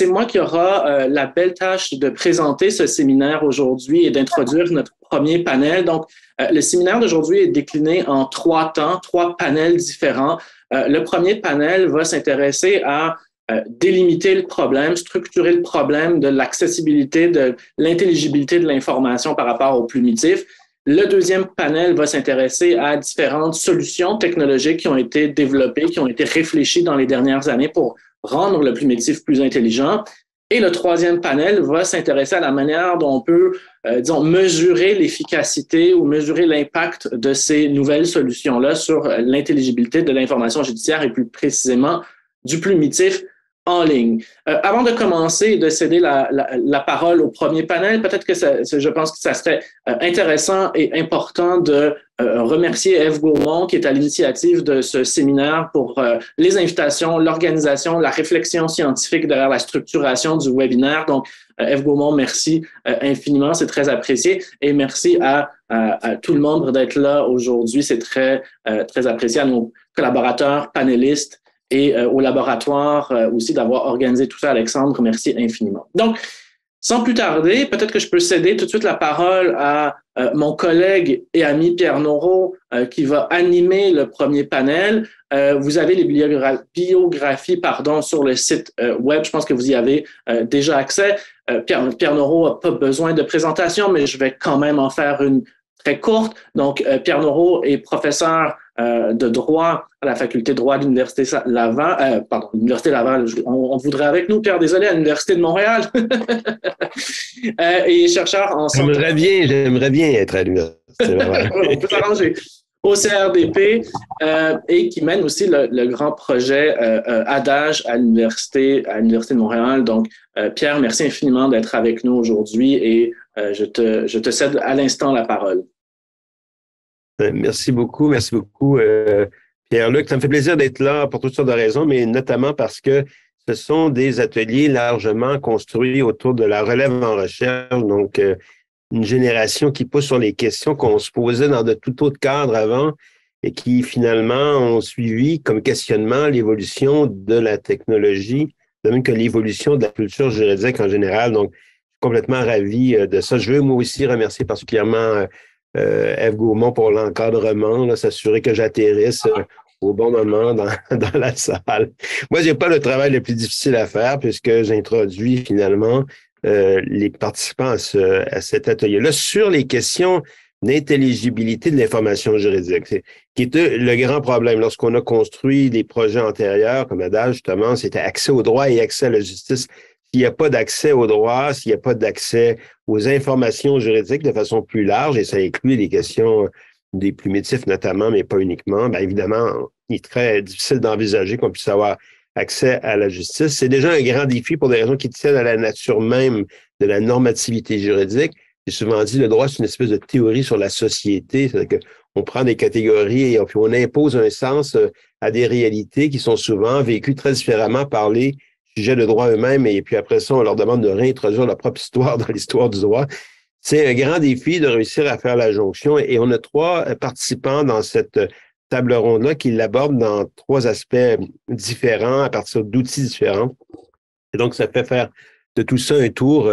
c'est moi qui aura la belle tâche de présenter ce séminaire aujourd'hui et d'introduire notre premier panel. Donc, le séminaire d'aujourd'hui est décliné en 3 temps, 3 panels différents. Le premier panel va s'intéresser à délimiter le problème, structurer le problème de l'accessibilité, de l'intelligibilité de l'information par rapport au plumitif. Le deuxième panel va s'intéresser à différentes solutions technologiques qui ont été développées, qui ont été réfléchies dans les dernières années pour rendre le plumitif plus intelligent. Et le troisième panel va s'intéresser à la manière dont on peut, disons, mesurer l'efficacité ou mesurer l'impact de ces nouvelles solutions-là sur l'intelligibilité de l'information judiciaire et plus précisément du plumitif en ligne. Avant de commencer et de céder la parole au premier panel, peut-être que je pense que ça serait intéressant et important de remercier Ève Gaumont qui est à l'initiative de ce séminaire pour les invitations, l'organisation, la réflexion scientifique derrière la structuration du webinaire. Donc, Ève Gaumont, merci infiniment, c'est très apprécié et merci à tout le monde d'être là aujourd'hui. C'est très apprécié à nos collaborateurs, panélistes, et au laboratoire aussi d'avoir organisé tout ça, Alexandre. Merci infiniment. Donc, sans plus tarder, peut-être que je peux céder tout de suite la parole à mon collègue et ami Pierre Noreau qui va animer le premier panel. Vous avez les biographies sur le site web. Je pense que vous y avez déjà accès. Pierre Noreau n'a pas besoin de présentation, mais je vais quand même en faire une très courte. Donc, Pierre Noreau est professeur de droit à la faculté de droit de l'Université Laval. L'Université Laval, on voudrait avec nous, Pierre, désolé, à l'Université de Montréal. Et chercheur en santé. J'aimerais bien être à l'Université Laval. On peut s'arranger. Au CRDP et qui mène aussi le grand projet Adage à l'Université de Montréal. Donc, Pierre, merci infiniment d'être avec nous aujourd'hui et je te cède à l'instant la parole. Merci beaucoup, Pierre-Luc. Ça me fait plaisir d'être là pour toutes sortes de raisons, mais notamment parce que ce sont des ateliers largement construits autour de la relève en recherche, donc une génération qui pousse sur les questions qu'on se posait dans de tout autres cadres avant et qui finalement ont suivi comme questionnement l'évolution de la technologie, de même que l'évolution de la culture juridique en général. Donc, je suis complètement ravi de ça. Je veux moi aussi remercier particulièrement Ève Gaumont pour l'encadrement, s'assurer que j'atterrisse au bon moment dans la salle. Moi, j'ai pas le travail le plus difficile à faire puisque j'introduis finalement les participants à cet atelier-là sur les questions d'intelligibilité de l'information juridique, qui est le grand problème. Lorsqu'on a construit des projets antérieurs, comme Adage, justement, c'était accès au droit et accès à la justice. S'il n'y a pas d'accès au droit, s'il n'y a pas d'accès aux informations juridiques de façon plus large, et ça inclut les questions des plumitifs notamment, mais pas uniquement, bien évidemment, il est très difficile d'envisager qu'on puisse avoir accès à la justice. C'est déjà un grand défi pour des raisons qui tiennent à la nature même de la normativité juridique. J'ai souvent dit, le droit, c'est une espèce de théorie sur la société, c'est-à-dire qu'on prend des catégories et puis on impose un sens à des réalités qui sont souvent vécues très différemment par les sujets de droit eux-mêmes, et puis après ça, on leur demande de réintroduire leur propre histoire dans l'histoire du droit. C'est un grand défi de réussir à faire la jonction, et on a 3 participants dans cette table ronde-là qui l'abordent dans 3 aspects différents, à partir d'outils différents. Et donc, ça fait faire de tout ça un tour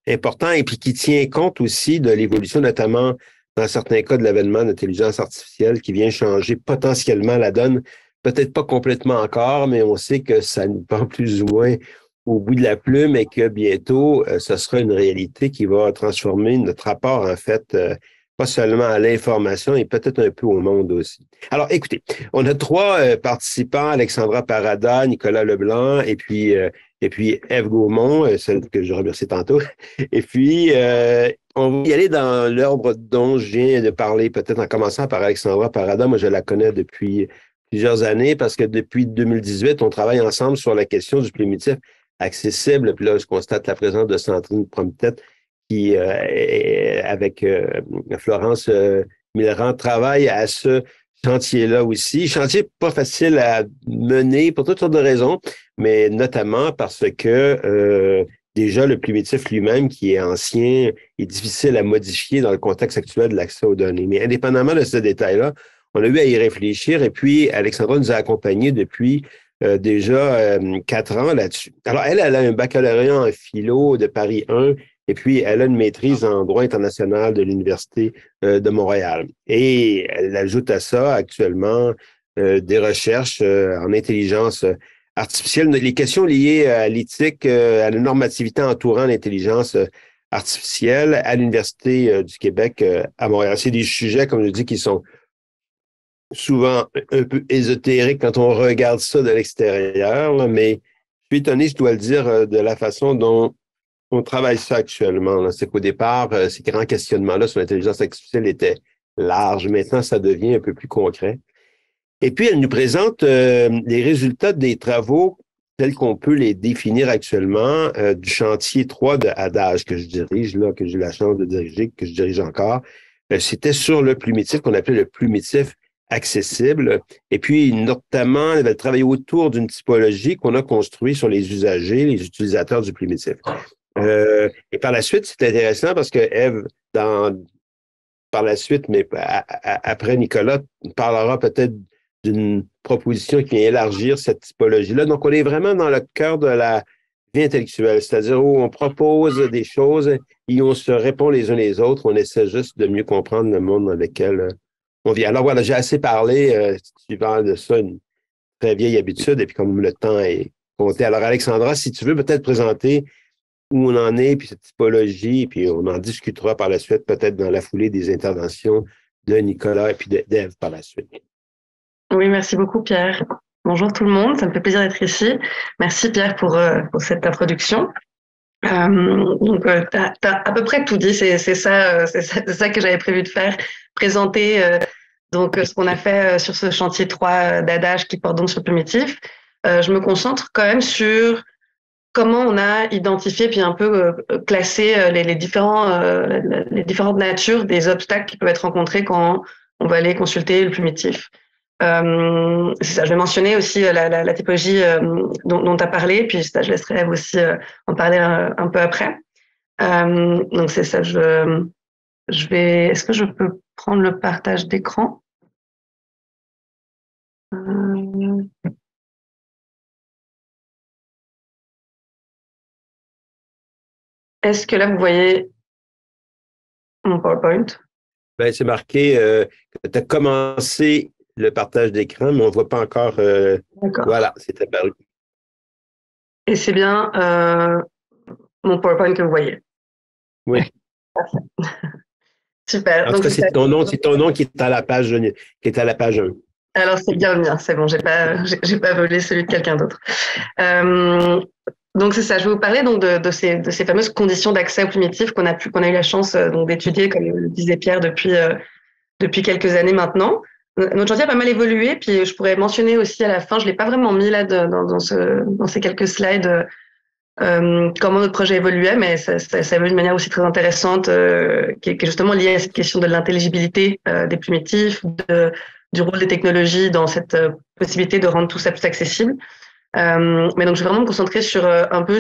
important, et puis qui tient compte aussi de l'évolution, notamment dans certains cas de l'avènement d'intelligence artificielle qui vient changer potentiellement la donne. Peut-être pas complètement encore, mais on sait que ça nous prend plus ou moins au bout de la plume et que bientôt, ce sera une réalité qui va transformer notre rapport, en fait, pas seulement à l'information, et peut-être un peu au monde aussi. Alors, écoutez, on a 3 participants, Alexandra Parada, Nicolas Leblanc, et puis Ève Gaumont, celle que je remercie tantôt. Et puis, on va y aller dans l'ordre dont je viens de parler, peut-être en commençant par Alexandra Parada. Moi, je la connais depuis plusieurs années parce que depuis 2018, on travaille ensemble sur la question du plumitif accessible. Puis là, je constate la présence de Sandrine Promptet qui, avec Florence Millerand, travaille à ce chantier-là aussi. Chantier pas facile à mener pour toutes sortes de raisons, mais notamment parce que déjà, le plumitif lui-même, qui est ancien, est difficile à modifier dans le contexte actuel de l'accès aux données. Mais indépendamment de ce détail-là, on a eu à y réfléchir, et puis Alexandra nous a accompagnés depuis déjà 4 ans là-dessus. Alors, elle a un baccalauréat en philo de Paris 1 et puis elle a une maîtrise en droit international de l'Université de Montréal. Et elle ajoute à ça actuellement des recherches en intelligence artificielle, les questions liées à l'éthique, à la normativité entourant l'intelligence artificielle à l'Université du Québec à Montréal. C'est des sujets, comme je dis, qui sont souvent un peu ésotériques quand on regarde ça de l'extérieur, là, mais je suis étonné, je dois le dire, de la façon dont on travaille ça actuellement. Là. C'est qu'au départ, ces grands questionnements-là sur l'intelligence artificielle étaient larges. Maintenant, ça devient un peu plus concret. Et puis, elle nous présente les résultats des travaux tels qu'on peut les définir actuellement du chantier 3 de Adage que je dirige, là, que j'ai la chance de diriger, que je dirige encore. C'était sur le plumitif qu'on appelait le plumitif accessible. Et puis, notamment, elle va travailler autour d'une typologie qu'on a construite sur les usagers, les utilisateurs du plumitif. Et par la suite, c'est intéressant parce que Ève, par la suite, mais après Nicolas, parlera peut-être d'une proposition qui vient élargir cette typologie-là. Donc, on est vraiment dans le cœur de la vie intellectuelle, c'est-à-dire où on propose des choses et on se répond les uns les autres. On essaie juste de mieux comprendre le monde dans lequel on vit. Alors voilà, j'ai assez parlé, suivant de ça, une très vieille habitude, et puis comme le temps est compté. Alors, Alexandra, si tu veux peut-être présenter où on en est, puis cette typologie, puis on en discutera par la suite, peut-être dans la foulée des interventions de Nicolas et puis d'Ève par la suite. Oui, merci beaucoup, Pierre. Bonjour tout le monde, ça me fait plaisir d'être ici. Merci, Pierre, pour cette introduction. Donc, tu as à peu près tout dit, c'est ça que j'avais prévu de faire, présenter donc ce qu'on a fait sur ce chantier 3 d'Adage qui porte donc sur le plumitif. Je me concentre quand même sur comment on a identifié puis un peu classé les différentes natures des obstacles qui peuvent être rencontrés quand on va aller consulter le plumitif. C'est ça, je vais mentionner aussi la typologie dont tu as parlé, puis ça, je laisserai Ève aussi en parler un peu après. Donc c'est ça, est-ce que je peux prendre le partage d'écran? Est-ce que là, vous voyez mon PowerPoint? Ben, c'est marqué que tu as commencé le partage d'écran, mais on ne voit pas encore. Voilà, c'est apparu. Et c'est bien mon PowerPoint que vous voyez. Oui. Parfait. Super. En tout cas, c'est ton nom qui est à la page 1. Alors, c'est bien le mien, c'est bon, j'ai pas volé celui de quelqu'un d'autre. Donc, c'est ça, je vais vous parler donc, de ces fameuses conditions d'accès au plumitif qu'on a eu la chance donc, d'étudier, comme le disait Pierre, depuis quelques années maintenant. Notre chantier a pas mal évolué, puis je pourrais mentionner aussi à la fin, je l'ai pas vraiment mis là dans ces quelques slides, comment notre projet évoluait, mais ça évolue de manière aussi très intéressante, qui est justement liée à cette question de l'intelligibilité des plumitifs, du rôle des technologies dans cette possibilité de rendre tout ça plus accessible. Mais donc, je vais vraiment me concentrer sur un peu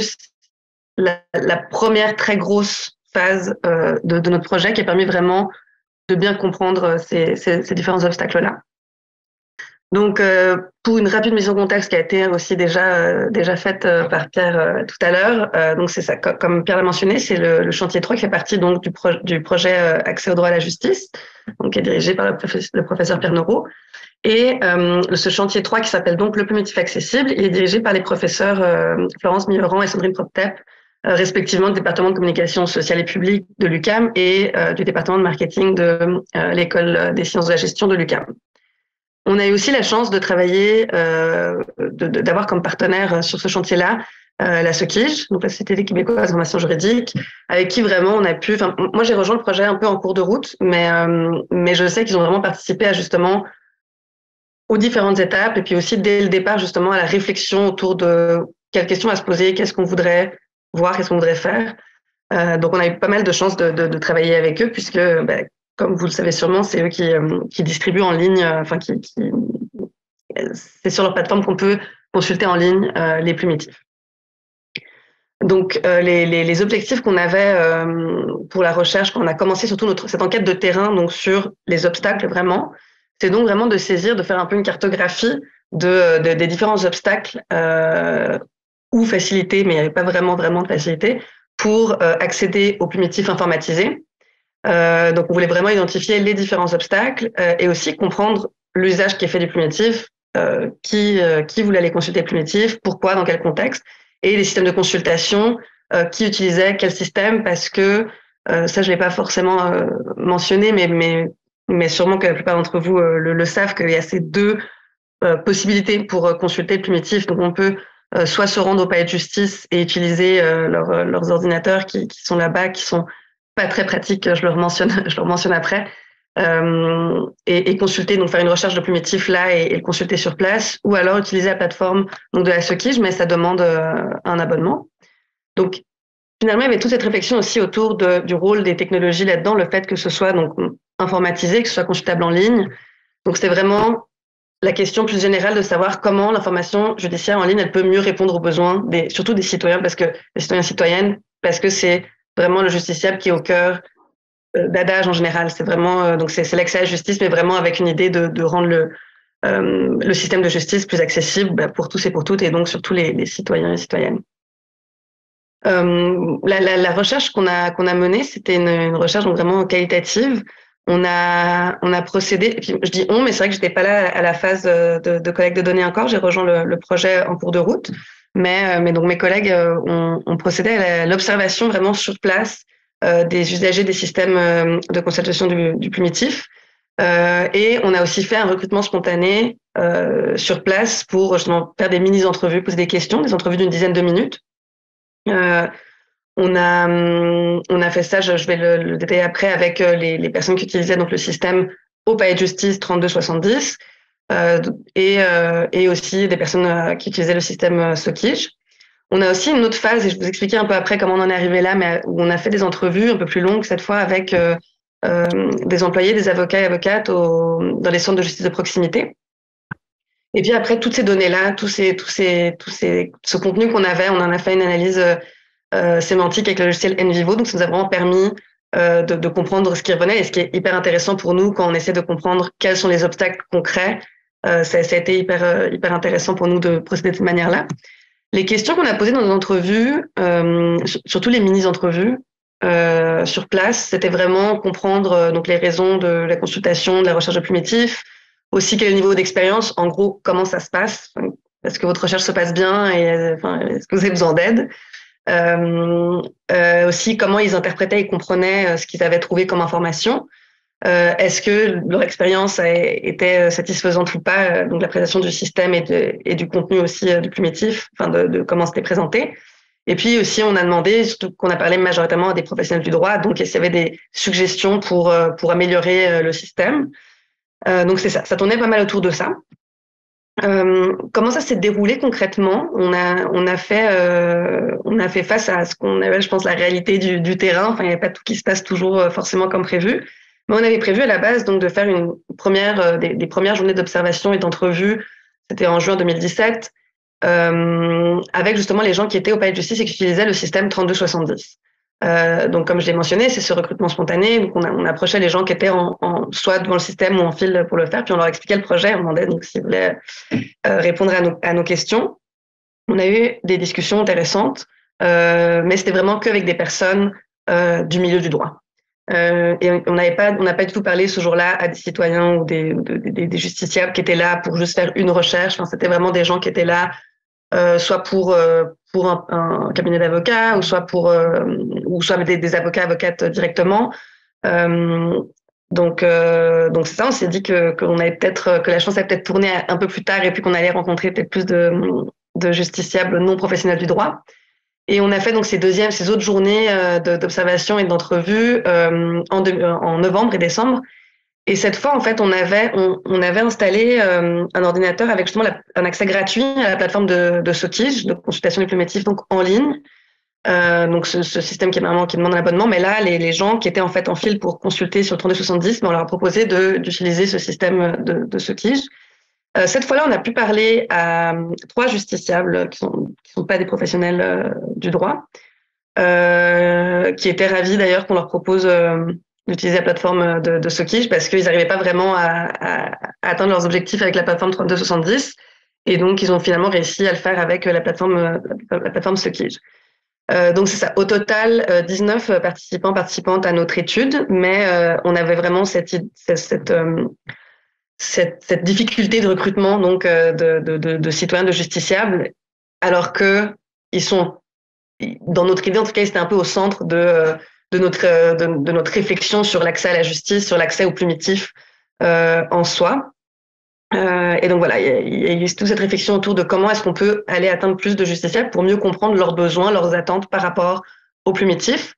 la première très grosse phase de notre projet qui a permis vraiment de bien comprendre ces différents obstacles-là. Donc, pour une rapide mise en contexte qui a été aussi déjà faite par Pierre tout à l'heure, donc c'est ça, comme Pierre l'a mentionné, c'est le chantier 3 qui fait partie donc du projet Accès au droit à la justice, donc qui est dirigé par le professeur Pierre Noro. Et ce chantier 3 qui s'appelle donc le plumitif accessible, il est dirigé par les professeurs Florence Milleran et Sandrine Proptep, respectivement du département de communication sociale et publique de l'UQAM et du département de marketing de l'école des sciences de la gestion de l'UQAM. On a eu aussi la chance de travailler, d'avoir comme partenaire sur ce chantier-là la SOCIJ, donc la Société québécoise d'information juridique, avec qui vraiment on a pu. Moi, j'ai rejoint le projet un peu en cours de route, mais je sais qu'ils ont vraiment participé à justement aux différentes étapes et puis aussi dès le départ justement à la réflexion autour de quelles questions à se poser, qu'est-ce qu'on voudrait voir, qu'est-ce qu'on voudrait faire. Donc, on a eu pas mal de chance de travailler avec eux puisque comme vous le savez sûrement, c'est eux qui distribuent en ligne, c'est sur leur plateforme qu'on peut consulter en ligne les plumitifs. Donc, les objectifs qu'on avait pour la recherche, quand on a commencé surtout cette enquête de terrain, donc sur les obstacles vraiment, c'est donc vraiment de saisir, de faire un peu une cartographie des différents obstacles ou facilités, mais il n'y avait pas vraiment de facilité, pour accéder au plumitif informatisé. Donc, on voulait vraiment identifier les différents obstacles et aussi comprendre l'usage qui est fait du plumitif, qui voulait aller consulter le plumitif, pourquoi, dans quel contexte, et les systèmes de consultation, qui utilisaient quel système, parce que ça, je l'ai pas forcément mentionné, mais sûrement que la plupart d'entre vous le savent, qu'il y a ces deux possibilités pour consulter le plumitif. Donc, on peut soit se rendre au palais de justice et utiliser leurs ordinateurs qui sont là-bas, qui sont pas très pratiques, je leur mentionne après, et consulter, donc faire une recherche de plumitif là et le consulter sur place, ou alors utiliser la plateforme donc de la Soquige, mais ça demande un abonnement. Donc, finalement, il y avait toute cette réflexion aussi autour du rôle des technologies là-dedans, le fait que ce soit donc informatisé, que ce soit consultable en ligne. Donc, c'est vraiment la question plus générale de savoir comment l'information judiciaire en ligne, elle peut mieux répondre aux besoins surtout des citoyens, des citoyens et citoyennes, parce que c'est vraiment le justiciable qui est au cœur d'adage en général. C'est vraiment donc c'est l'accès à la justice, mais vraiment avec une idée de rendre le système de justice plus accessible pour tous et pour toutes, et donc surtout les citoyens et citoyennes. La recherche qu'on a menée, c'était une recherche donc vraiment qualitative. On a procédé, et puis je dis on, mais c'est vrai que j'étais pas là à la phase de collecte de données encore. J'ai rejoint le projet en cours de route, mais donc mes collègues ont procédé à l'observation vraiment sur place des usagers des systèmes de consultation du plumitif. Et on a aussi fait un recrutement spontané sur place pour justement faire des mini-entrevues, poser des questions, des entrevues d'une dizaine de minutes. On a fait ça, je vais le détailler après, avec les personnes qui utilisaient donc le système au palais de justice 3270 et aussi des personnes qui utilisaient le système Soquige. On a aussi une autre phase, et je vais vous expliquer un peu après comment on en est arrivé là, mais où on a fait des entrevues un peu plus longues cette fois avec des employés, des avocats et avocates dans les centres de justice de proximité. Et puis après, toutes ces données-là, ce contenu qu'on avait, on en a fait une analyse sémantique avec le logiciel NVivo. Donc, ça nous a vraiment permis de comprendre ce qui revenait, et ce qui est hyper intéressant pour nous quand on essaie de comprendre quels sont les obstacles concrets. Ça a été hyper intéressant pour nous de procéder de cette manière-là. Les questions qu'on a posées dans nos entrevues, surtout les mini-entrevues sur place, c'était vraiment comprendre donc les raisons de la consultation, de la recherche de plumitif, aussi quel est le niveau d'expérience, en gros, comment ça se passe, est-ce que votre recherche se passe bien, et est-ce que vous avez besoin d'aide, aussi comment ils interprétaient et comprenaient ce qu'ils avaient trouvé comme information. Est-ce que leur expérience était satisfaisante ou pas, donc la présentation du système et du contenu aussi du plumitif, enfin de comment c'était présenté. Et puis aussi, on a demandé, surtout qu'on a parlé majoritairement à des professionnels du droit, donc s'il y avait des suggestions pour améliorer le système. Donc c'est ça tournait pas mal autour de ça. Comment ça s'est déroulé concrètement? On a fait face à ce qu'on appelle, je pense, la réalité du terrain. Enfin, il n'y a pas tout qui se passe toujours forcément comme prévu. Mais on avait prévu à la base donc de faire des premières journées d'observation et d'entrevue. C'était en juin 2017, avec justement les gens qui étaient au palais de justice et qui utilisaient le système 3270. Donc, comme je l'ai mentionné, c'est ce recrutement spontané. Donc, on approchait les gens qui étaient soit devant le système ou en file pour le faire, puis on leur expliquait le projet. On demandait donc s'ils voulaient répondre à nos questions. On a eu des discussions intéressantes, mais c'était vraiment qu'avec des personnes du milieu du droit. Et on n'a pas du tout parlé ce jour-là à des citoyens ou des justiciables qui étaient là pour juste faire une recherche. Enfin, c'était vraiment des gens qui étaient là soit pour un cabinet d'avocats, ou soit des avocates directement. Donc c'est ça, on s'est dit que la chance allait peut-être tourner un peu plus tard, et puis qu'on allait rencontrer peut-être plus de justiciables non professionnels du droit. Et on a fait donc ces autres journées d'observation et d'entrevue en novembre et décembre. Et cette fois, en fait, on avait installé un ordinateur avec justement un accès gratuit à la plateforme de Soquige, de consultation du plumitif, donc en ligne. Donc ce système qui demande un abonnement. Mais là, les gens qui étaient en fait en file pour consulter sur le 3270, on leur a proposé d'utiliser ce système de Soquige. Cette fois-là, on a pu parler à 3 justiciables qui sont pas des professionnels du droit, qui étaient ravis d'ailleurs qu'on leur propose d'utiliser la plateforme de Soquige, parce qu'ils n'arrivaient pas vraiment à atteindre leurs objectifs avec la plateforme 3270. Et donc, ils ont finalement réussi à le faire avec la plateforme Stuckage. Donc, c'est ça. Au total, 19 participantes à notre étude, mais on avait vraiment cette difficulté de recrutement donc de citoyens, de justiciables, alors que ils sont, dans notre idée, en tout cas, ils étaient un peu au centre de notre réflexion sur l'accès à la justice, sur l'accès au plumitif en soi. Et donc voilà, il y a eu toute cette réflexion autour de comment est-ce qu'on peut aller atteindre plus de justiciables pour mieux comprendre leurs besoins, leurs attentes par rapport au plumitif.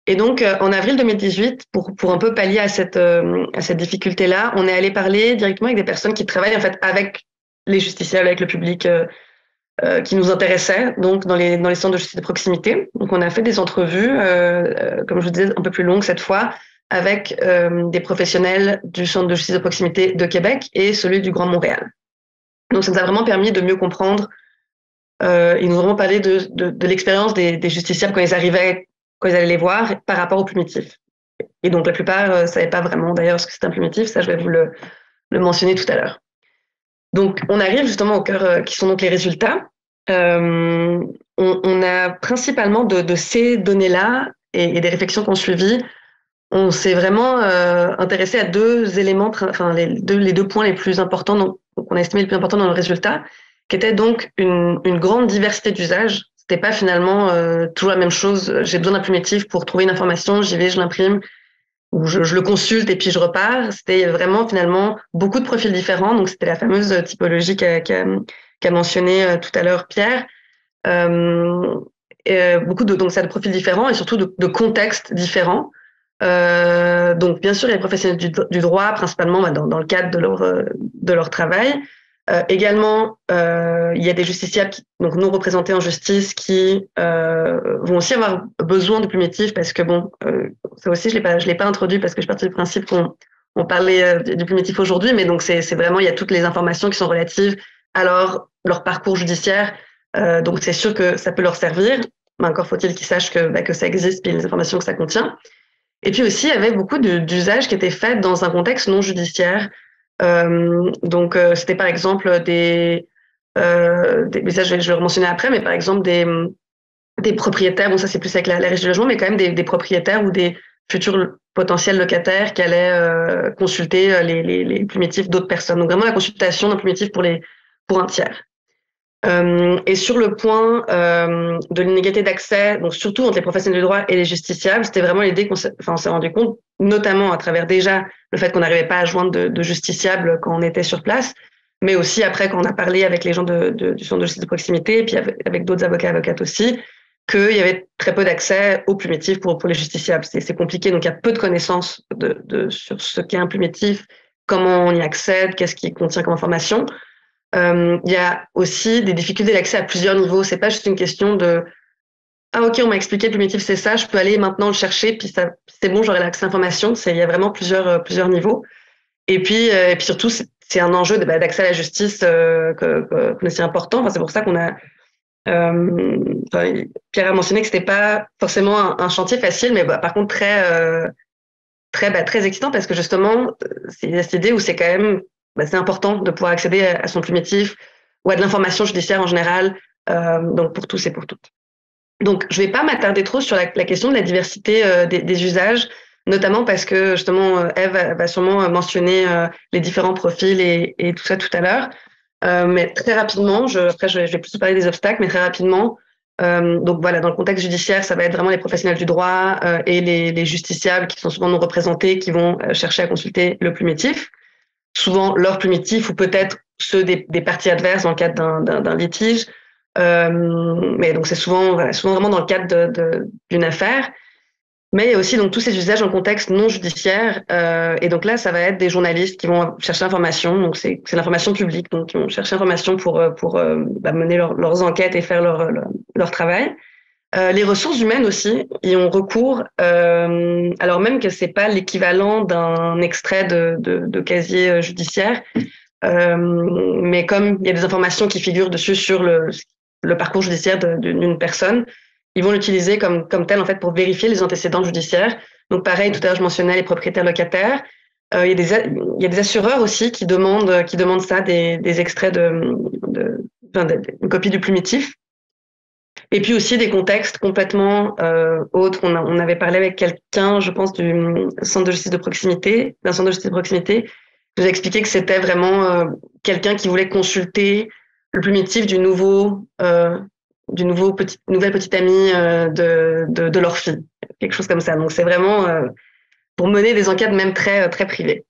Et donc, en avril 2018, pour un peu pallier à cette difficulté-là, on est allé parler directement avec des personnes qui travaillent en fait avec les justiciables, avec le public qui nous intéressait, donc dans les centres de justice de proximité. Donc, on a fait des entrevues, comme je vous disais, un peu plus longues cette fois, avec des professionnels du centre de justice de proximité de Québec et celui du Grand Montréal. Donc, ça nous a vraiment permis de mieux comprendre. Ils nous ont vraiment parlé de l'expérience des justiciables quand ils arrivaient, quand ils allaient les voir par rapport au plumitif. Et donc, la plupart ne savaient pas vraiment d'ailleurs ce que c'est un plumitif. Ça, je vais vous le mentionner tout à l'heure. Donc, on arrive justement au cœur, qui sont donc les résultats. On a principalement de ces données-là et des réflexions qu'on suivi, on s'est vraiment intéressé à deux éléments, enfin les deux points les plus importants, donc qu'on a estimé les plus importants dans le résultat, qui étaient donc une grande diversité d'usages. C'était pas finalement toujours la même chose. J'ai besoin d'un plumitif pour trouver une information, j'y vais, je l'imprime, ou je le consulte et puis je repars. C'était vraiment finalement beaucoup de profils différents. Donc c'était la fameuse typologie qu'a mentionné tout à l'heure Pierre. Beaucoup de profils différents et surtout de contextes différents. Donc, bien sûr, il y a les professionnels du droit, principalement dans le cadre de leur travail. Également, il y a des justiciables, donc non représentés en justice, qui vont aussi avoir besoin du plumitif parce que, bon, ça aussi, je l'ai pas introduit parce que je partais du principe qu'on parlait du plumitif aujourd'hui, mais donc c'est vraiment, il y a toutes les informations qui sont relatives à leur parcours judiciaire. Donc, c'est sûr que ça peut leur servir, mais encore faut-il qu'ils sachent que ça existe et les informations que ça contient. Et puis aussi, il y avait beaucoup d'usages qui étaient faits dans un contexte non judiciaire. Donc, c'était par exemple mais ça, je vais le mentionner après, mais par exemple des propriétaires, bon ça c'est plus avec la régie du logement, mais quand même des propriétaires ou des futurs potentiels locataires qui allaient consulter les plumitifs d'autres personnes. Donc vraiment la consultation d'un plumitif pour un tiers. Et sur le point de l'inégalité d'accès, donc surtout entre les professionnels du droit et les justiciables, c'était vraiment l'idée qu'on s'est rendu compte, notamment à travers déjà le fait qu'on n'arrivait pas à joindre de justiciables quand on était sur place, mais aussi après quand on a parlé avec les gens du centre de justice de proximité, et puis avec d'autres avocats et avocates aussi, qu'il y avait très peu d'accès au plumitif pour les justiciables. C'est compliqué, donc il y a peu de connaissances sur ce qu'est un plumitif, comment on y accède, qu'est-ce qu'il contient comme information. Il y a aussi des difficultés d'accès à plusieurs niveaux. C'est pas juste une question de ah ok, on m'a expliqué le plumitif c'est ça, je peux aller maintenant le chercher puis c'est bon, j'aurai l'accès à l'information. Il y a vraiment plusieurs niveaux. Et puis surtout c'est un enjeu d'accès à la justice qu'on est si important. Enfin, c'est pour ça qu'on a Pierre a mentionné que c'était pas forcément un chantier facile, mais par contre très excitant parce que justement c'est cette idée où c'est quand même c'est important de pouvoir accéder à son plumitif ou à de l'information judiciaire en général, donc pour tous et pour toutes. Donc, je ne vais pas m'attarder trop sur la question de la diversité des usages, notamment parce que justement, Eve va sûrement mentionner les différents profils et tout ça tout à l'heure. Mais très rapidement, après je vais plus parler des obstacles, mais très rapidement, donc voilà, dans le contexte judiciaire, ça va être vraiment les professionnels du droit et les justiciables qui sont souvent non représentés, qui vont chercher à consulter le plumitif. Souvent leur plumitif ou peut-être ceux des parties adverses dans le cadre d'un litige. Mais donc c'est souvent vraiment dans le cadre d'une affaire. Mais il y a aussi donc tous ces usages en contexte non judiciaire. Et donc là, ça va être des journalistes qui vont chercher l'information. Donc c'est l'information publique, donc ils vont chercher l'information pour mener leurs enquêtes et faire leur travail. Les ressources humaines aussi, y ont recours, alors même que c'est pas l'équivalent d'un extrait de casier judiciaire, mais comme il y a des informations qui figurent dessus sur le parcours judiciaire d'une personne, ils vont l'utiliser comme tel en fait pour vérifier les antécédents judiciaires. Donc pareil, tout à l'heure je mentionnais les propriétaires locataires. Il y a des assureurs aussi qui demandent ça, des extraits une copie du plumitif. Et puis aussi des contextes complètement autres. On avait parlé avec quelqu'un, je pense, d'un centre de justice de proximité, qui nous a expliqué que c'était vraiment quelqu'un qui voulait consulter le plumitif du nouvelle petite amie de leur fille, quelque chose comme ça. Donc c'est vraiment pour mener des enquêtes même très très privées.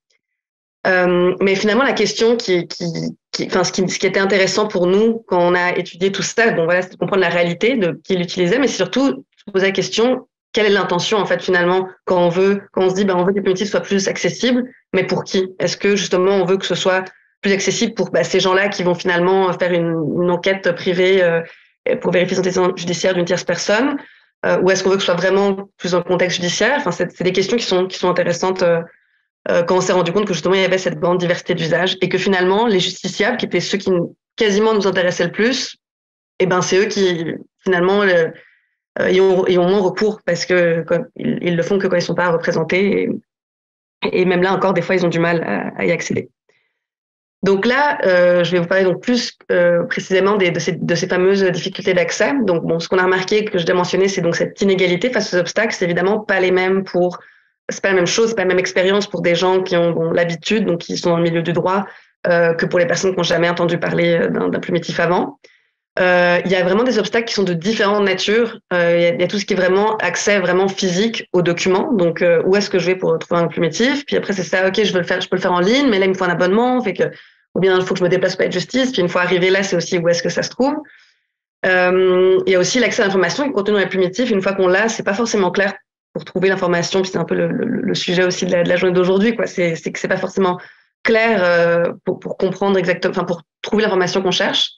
Mais finalement, la question ce qui était intéressant pour nous quand on a étudié tout ça, bon voilà, c'est de comprendre la réalité de qui l'utilisait, mais c'est surtout se poser la question quelle est l'intention en fait finalement quand on se dit on veut que les primitifs soient plus accessibles, mais pour qui? Est-ce que justement on veut que ce soit plus accessible pour ces gens-là qui vont finalement faire une enquête privée pour vérifier l'antécédent judiciaire d'une tierce personne, ou est-ce qu'on veut que ce soit vraiment plus dans le contexte judiciaire? Enfin, c'est des questions qui sont intéressantes. Quand on s'est rendu compte que justement il y avait cette grande diversité d'usages et que finalement les justiciables, qui étaient ceux qui quasiment nous intéressaient le plus, c'est eux qui finalement y ont moins recours parce que ils le font que quand ils sont pas représentés et même là encore des fois ils ont du mal à y accéder. Donc là, je vais vous parler donc plus précisément de ces fameuses difficultés d'accès. Donc bon, ce qu'on a remarqué que je dois mentionner, c'est donc cette inégalité face aux obstacles. C'est évidemment pas les mêmes c'est pas la même chose, c'est pas la même expérience pour des gens qui ont l'habitude, donc qui sont dans le milieu du droit, que pour les personnes qui n'ont jamais entendu parler d'un plumitif avant. Il y a vraiment des obstacles qui sont de différentes natures. Il y a tout ce qui est vraiment accès vraiment physique aux documents. Donc, où est-ce que je vais pour trouver un plumitif? Puis après, c'est ça, ok, je peux le faire en ligne, mais là, il me faut un abonnement, ou bien il faut que je me déplace pour être justice. Puis une fois arrivé là, c'est aussi où est-ce que ça se trouve. Il y a aussi l'accès à l'information qui est contenue dans les plumitifs. Une fois qu'on l'a, c'est pas forcément clair pour trouver l'information, puis c'est un peu le sujet aussi de la journée d'aujourd'hui, quoi. C'est que c'est pas forcément clair pour comprendre exactement, enfin pour trouver l'information qu'on cherche.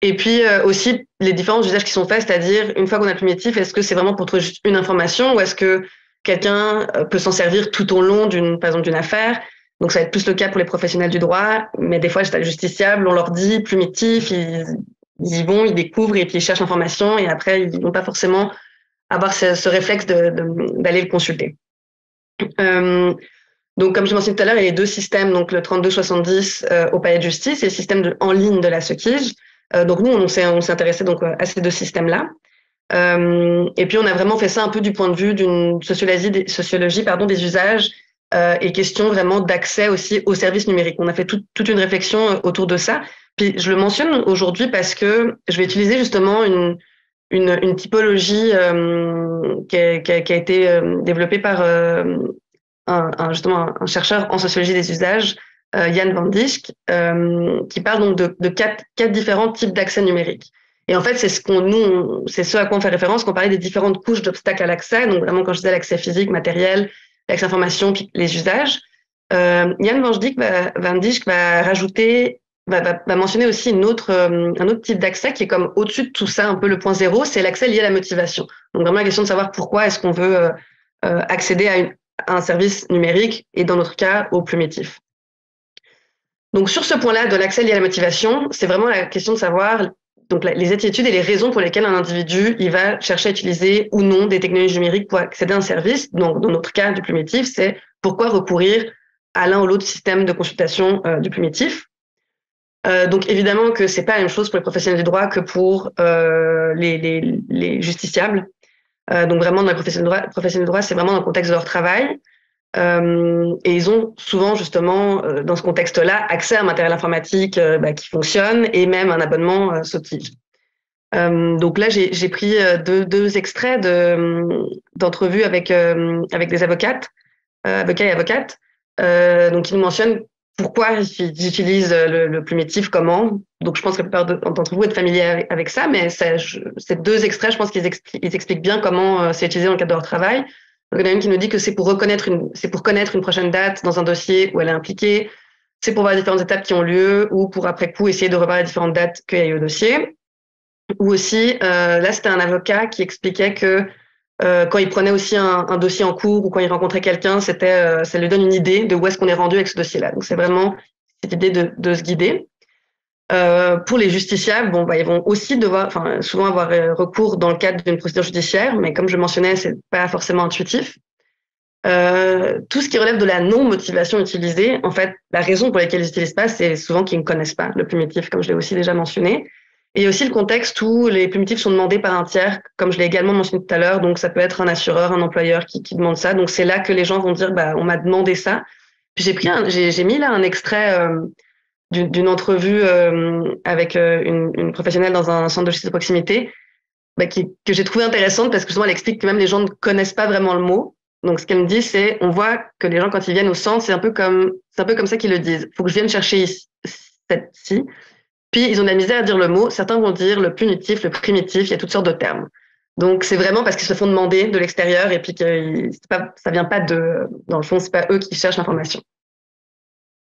Et puis aussi les différents usages qui sont faits, c'est-à-dire une fois qu'on a le plumitif, est-ce que c'est vraiment pour trouver juste une information ou est-ce que quelqu'un peut s'en servir tout au long par exemple d'une affaire? Donc ça va être plus le cas pour les professionnels du droit, mais des fois les justiciables, on leur dit plumitif, ils y vont, ils découvrent et puis ils cherchent l'information et après ils vont pas forcément avoir ce réflexe d'aller le consulter. Donc, comme je mentionné tout à l'heure, il y a les deux systèmes, donc le 3270 au palais de justice et le système en ligne de la SOCIJ. Donc, nous, on s'est intéressé donc à ces deux systèmes-là. Et puis, on a vraiment fait ça un peu du point de vue d'une sociologie des usages et question vraiment d'accès aussi aux services numériques. On a fait toute une réflexion autour de ça. Puis, je le mentionne aujourd'hui parce que je vais utiliser justement une typologie qui a été développée par justement un chercheur en sociologie des usages, Jan van Dijk, qui parle donc de quatre différents types d'accès numérique. Et en fait, c'est ce à quoi on fait référence quand on parlait des différentes couches d'obstacles à l'accès. Donc vraiment, quand je disais l'accès physique, matériel, l'accès information, puis les usages. Jan van Dijk va mentionner aussi un autre type d'accès qui est comme au-dessus de tout ça, un peu le point zéro, c'est l'accès lié à la motivation. Donc vraiment la question de savoir pourquoi est-ce qu'on veut accéder à un service numérique et dans notre cas au plumitif. Donc sur ce point-là de l'accès lié à la motivation, c'est vraiment la question de savoir donc les attitudes et les raisons pour lesquelles un individu il va chercher à utiliser ou non des technologies numériques pour accéder à un service. Donc dans notre cas du plumitif, c'est pourquoi recourir à l'un ou l'autre système de consultation du plumitif. Donc évidemment que c'est pas la même chose pour les professionnels du droit que pour les justiciables. Donc vraiment dans les professionnels du droit, c'est vraiment dans le contexte de leur travail. Et ils ont souvent justement dans ce contexte-là accès à un matériel informatique qui fonctionne et même un abonnement SOCIJ. Donc là j'ai pris deux extraits d'entrevues avec des avocats et avocates. Donc ils nous mentionnent pourquoi ils utilisent le plumitif, comment. Donc je pense que la plupart d'entre vous êtes familiers avec ça, mais ces deux extraits, je pense qu'ils expliquent bien comment c'est utilisé dans le cadre de leur travail. Donc, il y en a une qui nous dit que c'est pour connaître une prochaine date dans un dossier où elle est impliquée, c'est pour voir les différentes étapes qui ont lieu ou pour après coup essayer de revoir les différentes dates qu'il y a eu au dossier. Ou aussi, là c'était un avocat qui expliquait que quand il prenait aussi un dossier en cours ou quand il rencontrait quelqu'un, ça lui donne une idée de où est-ce qu'on est rendu avec ce dossier-là. Donc c'est vraiment cette idée de se guider. Pour les justiciables, ils vont aussi souvent avoir recours dans le cadre d'une procédure judiciaire, mais comme je mentionnais, c'est pas forcément intuitif. Tout ce qui relève de la non-motivation utilisée, en fait, la raison pour laquelle ils n'utilisent pas, c'est souvent qu'ils ne connaissent pas le plumitif, comme je l'ai aussi déjà mentionné. Et il y a aussi le contexte où les plumitifs sont demandés par un tiers, comme je l'ai également mentionné tout à l'heure. Donc, ça peut être un assureur, un employeur qui demande ça. Donc, c'est là que les gens vont dire, bah, on m'a demandé ça. Puis j'ai mis là un extrait d'une entrevue avec une professionnelle dans un centre de justice de proximité, bah, que j'ai trouvé intéressante parce que justement, elle explique que même les gens ne connaissent pas vraiment le mot. Donc, ce qu'elle me dit, c'est, on voit que les gens, quand ils viennent au centre, c'est un peu comme ça qu'ils le disent. Il faut que je vienne chercher cette-ci. Puis, ils ont de la misère à dire le mot. Certains vont dire le punitif, le primitif, il y a toutes sortes de termes. Donc, c'est vraiment parce qu'ils se font demander de l'extérieur et puis que ça vient pas dans le fond, c'est pas eux qui cherchent l'information.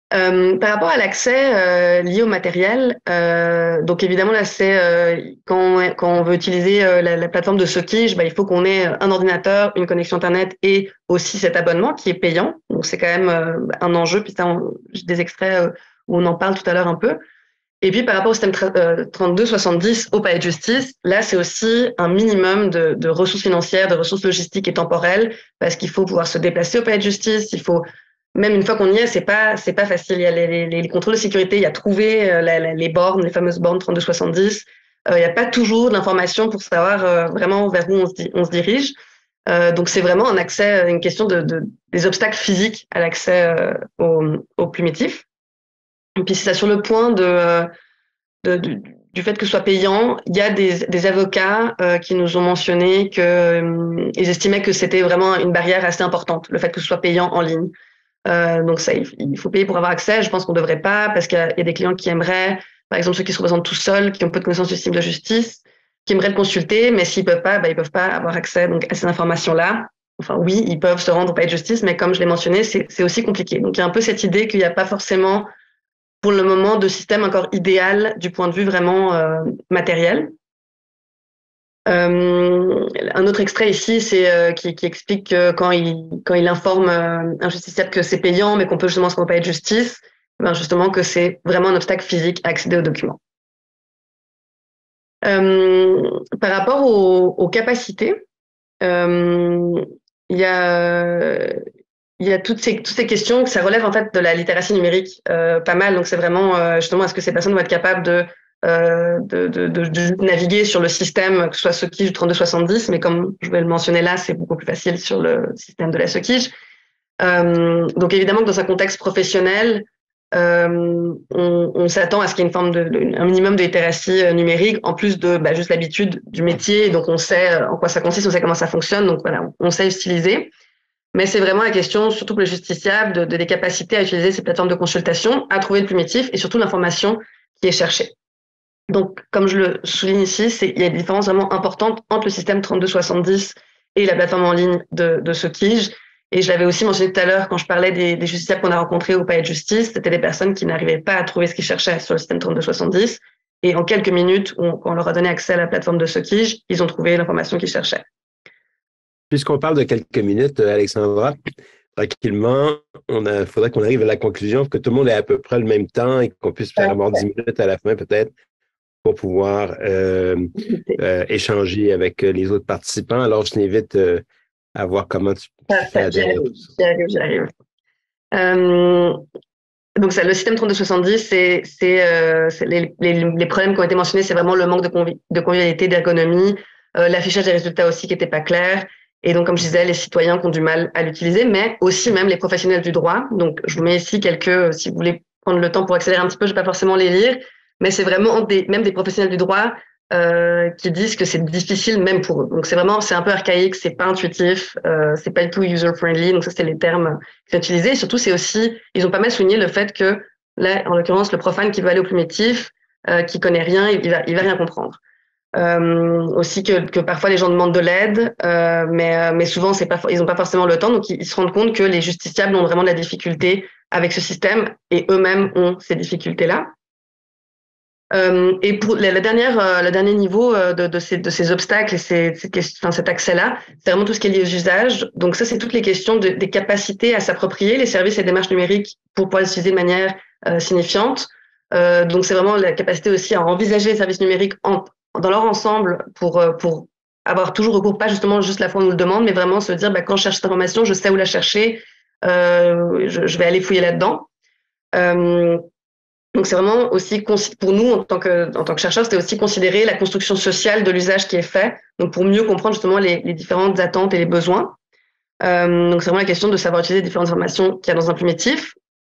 Par rapport à l'accès lié au matériel, donc évidemment là c'est quand on veut utiliser la plateforme de Soqij, bah, il faut qu'on ait un ordinateur, une connexion internet et aussi cet abonnement qui est payant. Donc c'est quand même un enjeu. Puis ça, j'ai des extraits où on en parle tout à l'heure un peu. Et puis par rapport au système 3270 au palais de justice, là c'est aussi un minimum de ressources financières, de ressources logistiques et temporelles parce qu'il faut pouvoir se déplacer au palais de justice, il faut même une fois qu'on y est, c'est pas facile. Il y a les contrôles de sécurité, il y a trouvé les bornes, les fameuses bornes 3270. Il n'y a pas toujours d'informations pour savoir vraiment vers où on se dirige. Donc c'est vraiment un accès, une question des obstacles physiques à l'accès au plumitif. Et puis c'est ça sur le point du fait que ce soit payant. Il y a des avocats qui nous ont mentionné qu'ils estimaient que c'était vraiment une barrière assez importante, le fait que ce soit payant en ligne. Donc ça, il faut payer pour avoir accès. Je pense qu'on ne devrait pas parce qu'il y a des clients qui aimeraient, par exemple ceux qui se représentent tout seuls, qui ont peu de connaissances du système de justice, qui aimeraient le consulter, mais s'ils peuvent pas, bah, ils peuvent pas avoir accès donc à ces informations-là. Enfin oui, ils peuvent se rendre au palais de justice, mais comme je l'ai mentionné, c'est aussi compliqué. Donc il y a un peu cette idée qu'il n'y a pas forcément pour le moment de système encore idéal du point de vue vraiment matériel. Un autre extrait ici, c'est qui explique que quand il informe un justiciable que c'est payant, mais qu'on peut justement se rendre au palais de justice, ben justement que c'est vraiment un obstacle physique à accéder aux documents. Par rapport aux capacités, il y a toutes ces questions que ça relève en fait de la littératie numérique pas mal. Donc c'est vraiment justement est-ce que ces personnes vont être capables de naviguer sur le système, que ce soit Soqij ou 3270, mais comme je vais le mentionner là, c'est beaucoup plus facile sur le système de la Soqij. Donc évidemment que dans un contexte professionnel, on s'attend à ce qu'il y ait une forme un minimum de littératie numérique, en plus de juste l'habitude du métier, donc on sait en quoi ça consiste, on sait comment ça fonctionne, donc voilà, on sait utiliser. Mais c'est vraiment la question, surtout pour les justiciables, des capacités à utiliser ces plateformes de consultation, à trouver le plumitif et surtout l'information qui est cherchée. Donc, comme je le souligne ici, il y a des différences vraiment importantes entre le système 3270 et la plateforme en ligne de Soqij. Et je l'avais aussi mentionné tout à l'heure quand je parlais des justiciables qu'on a rencontrés au palais de justice. C'était des personnes qui n'arrivaient pas à trouver ce qu'ils cherchaient sur le système 3270. Et en quelques minutes, quand on leur a donné accès à la plateforme de Soqij, ils ont trouvé l'information qu'ils cherchaient. Puisqu'on parle de quelques minutes, Alexandra, tranquillement, faudrait qu'on arrive à la conclusion que tout le monde ait à peu près le même temps et qu'on puisse faire avoir 10 minutes à la fin peut-être pour pouvoir échanger avec les autres participants. Alors, je t'invite à voir comment tu fais adhérer. J'arrive. Donc, le système 3270, c'est les problèmes qui ont été mentionnés, c'est vraiment le manque de convivialité, d'ergonomie, l'affichage des résultats aussi qui n'était pas clair. Et donc, comme je disais, les citoyens qui ont du mal à l'utiliser, mais aussi même les professionnels du droit. Donc, je vous mets ici si vous voulez prendre le temps pour accélérer un petit peu, je ne vais pas forcément les lire, mais c'est vraiment même des professionnels du droit qui disent que c'est difficile même pour eux. Donc, c'est un peu archaïque, c'est pas intuitif, c'est pas du tout user-friendly. Donc, ça, c'est les termes qui sont utilisés. Et surtout, ils ont pas mal souligné le fait que, là, en l'occurrence, le profane qui veut aller au plumitif, qui connaît rien, il va rien comprendre. Aussi que parfois les gens demandent de l'aide, mais souvent ils n'ont pas forcément le temps, donc ils se rendent compte que les justiciables ont vraiment de la difficulté avec ce système et eux-mêmes ont ces difficultés-là. Et pour le dernier niveau de ces obstacles et cet accès-là, c'est vraiment tout ce qui est lié aux usages. Donc ça, c'est toutes les questions des capacités à s'approprier les services et démarches numériques pour pouvoir les utiliser de manière signifiante. Donc c'est vraiment la capacité aussi à envisager les services numériques dans leur ensemble pour avoir toujours recours, pas justement juste la fois où on nous le demande, mais vraiment se dire, quand je cherche cette information, je sais où la chercher, je vais aller fouiller là-dedans. Donc c'est vraiment aussi, pour nous, en tant que chercheurs, c'était aussi considérer la construction sociale de l'usage qui est fait, donc pour mieux comprendre justement les différentes attentes et les besoins. Donc c'est vraiment la question de savoir utiliser les différentes informations qu'il y a dans un primitif.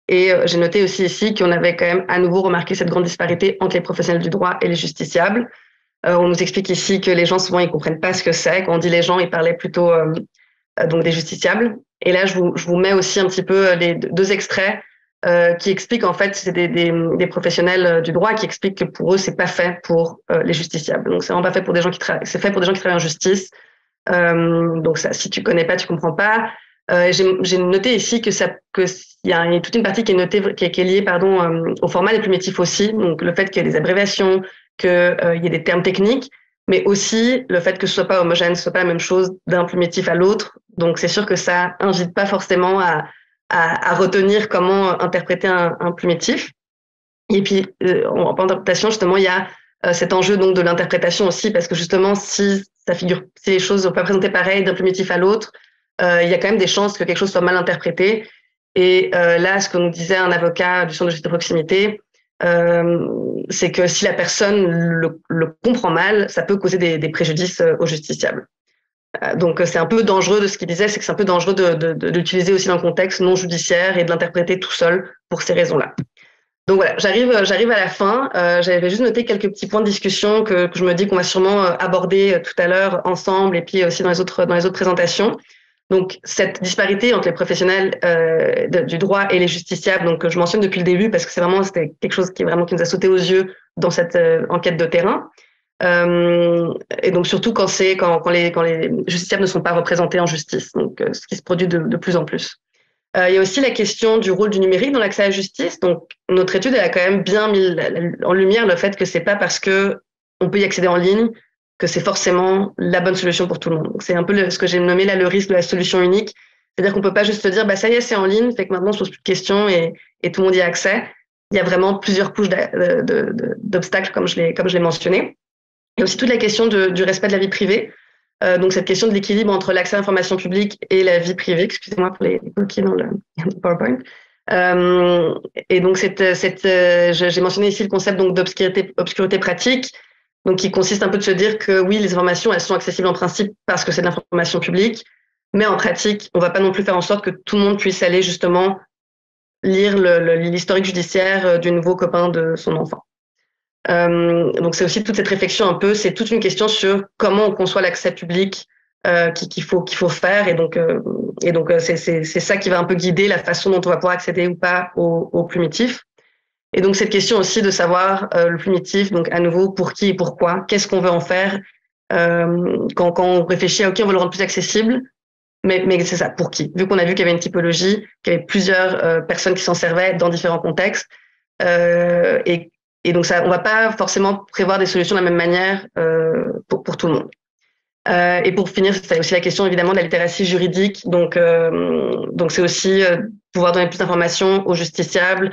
Et j'ai noté aussi ici qu'on avait quand même à nouveau remarqué cette grande disparité entre les professionnels du droit et les justiciables. On nous explique ici que les gens, souvent, ils comprennent pas ce que c'est. Quand on dit les gens, ils parlaient plutôt donc des justiciables. Et là, je vous mets aussi un petit peu les deux extraits qui expliquent, en fait, c'est des professionnels du droit qui expliquent que pour eux, c'est pas fait pour les justiciables. Donc, c'est vraiment pas fait pour des gens qui travaillent. C'est fait pour des gens qui travaillent en justice. Donc, ça, si tu connais pas, tu comprends pas. J'ai noté ici que il y a toute une partie qui est notée, qui est liée, au format des primitifs aussi. Donc, le fait qu'il y ait des abréviations, qu'il y ait des termes techniques, mais aussi le fait que ce soit pas homogène, ce soit pas la même chose d'un primitif à l'autre. Donc, c'est sûr que ça invite pas forcément à retenir comment interpréter un primitif. Et puis, en interprétation, justement, il y a cet enjeu donc de l'interprétation aussi, parce que justement, si les choses ne sont pas présentées pareil d'un primitif à l'autre, il y a quand même des chances que quelque chose soit mal interprété. Et là, ce que nous disait un avocat du centre de justice de proximité, c'est que si la personne le comprend mal, ça peut causer des préjudices aux justiciables. Donc, c'est un peu dangereux de ce qu'il disait, c'est que c'est un peu dangereux de l'utiliser aussi dans le contexte non judiciaire et de l'interpréter tout seul pour ces raisons-là. Donc voilà, j'arrive à la fin. J'avais juste noté quelques petits points de discussion que je me dis qu'on va sûrement aborder tout à l'heure ensemble et puis aussi dans les autres présentations. Donc cette disparité entre les professionnels du droit et les justiciables, donc que je mentionne depuis le début parce que c'était quelque chose qui nous a sauté aux yeux dans cette enquête de terrain. Et donc surtout quand les justiciables ne sont pas représentés en justice, donc ce qui se produit de plus en plus. Il y a aussi la question du rôle du numérique dans l'accès à la justice. Donc, notre étude, elle a quand même bien mis en lumière le fait que c'est pas parce que on peut y accéder en ligne que c'est forcément la bonne solution pour tout le monde. Donc, c'est un peu ce que j'ai nommé là le risque de la solution unique. C'est-à-dire qu'on peut pas juste se dire, ça y est, c'est en ligne, fait que maintenant on se pose plus de questions et tout le monde y a accès. Il y a vraiment plusieurs couches d'obstacles, comme je l'ai mentionné. Il y a aussi toute la question du respect de la vie privée. Donc, cette question de l'équilibre entre l'accès à l'information publique et la vie privée, excusez-moi pour les coquilles dans le PowerPoint. Et donc, j'ai mentionné ici le concept donc d'obscurité pratique, donc qui consiste un peu de se dire que oui, les informations, elles sont accessibles en principe parce que c'est de l'information publique, mais en pratique, on ne va pas non plus faire en sorte que tout le monde puisse aller justement lire l'historique judiciaire du nouveau copain de son enfant. Donc c'est aussi toute cette réflexion un peu, c'est toute une question sur comment on conçoit l'accès public qu'il faut faire et donc c'est ça qui va un peu guider la façon dont on va pouvoir accéder ou pas au primitif. Et donc cette question aussi de savoir le primitif, donc à nouveau pour qui et pourquoi, qu'est-ce qu'on veut en faire quand on réfléchit à ok on veut le rendre plus accessible, mais c'est ça, pour qui? Vu qu'on a vu qu'il y avait une typologie, qu'il y avait plusieurs personnes qui s'en servaient dans différents contextes et donc, ça, on va pas forcément prévoir des solutions de la même manière pour tout le monde. Et pour finir, c'est aussi la question évidemment de la littératie juridique. Donc c'est aussi pouvoir donner plus d'informations aux justiciables,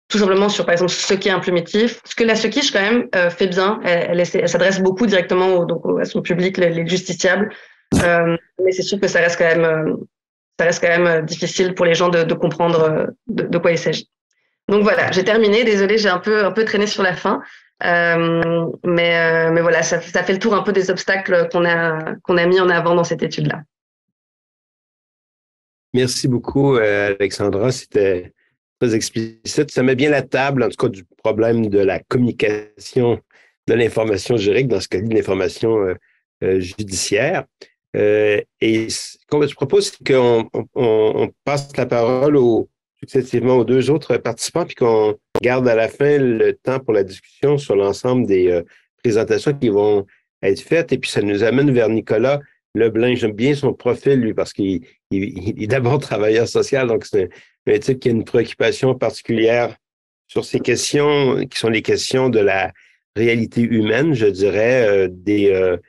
tout simplement sur, par exemple, ce qu'est un primitif. Ce que la Sequiche, quand même, fait bien. Elle s'adresse beaucoup directement à son public, les justiciables. Mais c'est sûr que ça reste quand même difficile pour les gens de comprendre de quoi il s'agit. Donc voilà, j'ai terminé. Désolée, j'ai un peu traîné sur la fin, mais voilà, ça fait le tour un peu des obstacles qu'on a mis en avant dans cette étude-là. Merci beaucoup, Alexandra. C'était très explicite. Ça met bien la table, en tout cas, du problème de la communication de l'information juridique, dans ce cas-là, de l'information judiciaire. Et ce que je propose, c'est qu'on passe la parole successivement aux deux autres participants, puis qu'on garde à la fin le temps pour la discussion sur l'ensemble des présentations qui vont être faites. Et puis, ça nous amène vers Nicolas Leblin. J'aime bien son profil, lui, parce qu'il est d'abord travailleur social, donc c'est un type qui a une préoccupation particulière sur ces questions, qui sont les questions de la réalité humaine, je dirais, des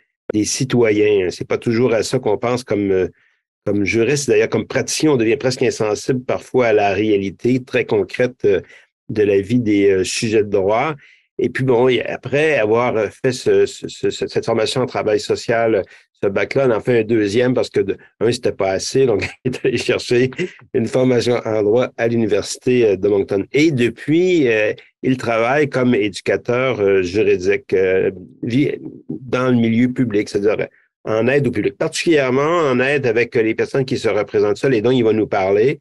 citoyens. C'est pas toujours à ça qu'on pense comme juriste, d'ailleurs, comme praticien, on devient presque insensible parfois à la réalité très concrète de la vie des sujets de droit. Et puis bon, après avoir fait cette formation en travail social, ce bac-là, on en fait un deuxième parce que c'était pas assez, donc il est allé chercher une formation en droit à l'Université de Moncton. Et depuis, il travaille comme éducateur juridique dans le milieu public, c'est-à-dire en aide au public, particulièrement en aide avec les personnes qui se représentent seules et dont il va nous parler,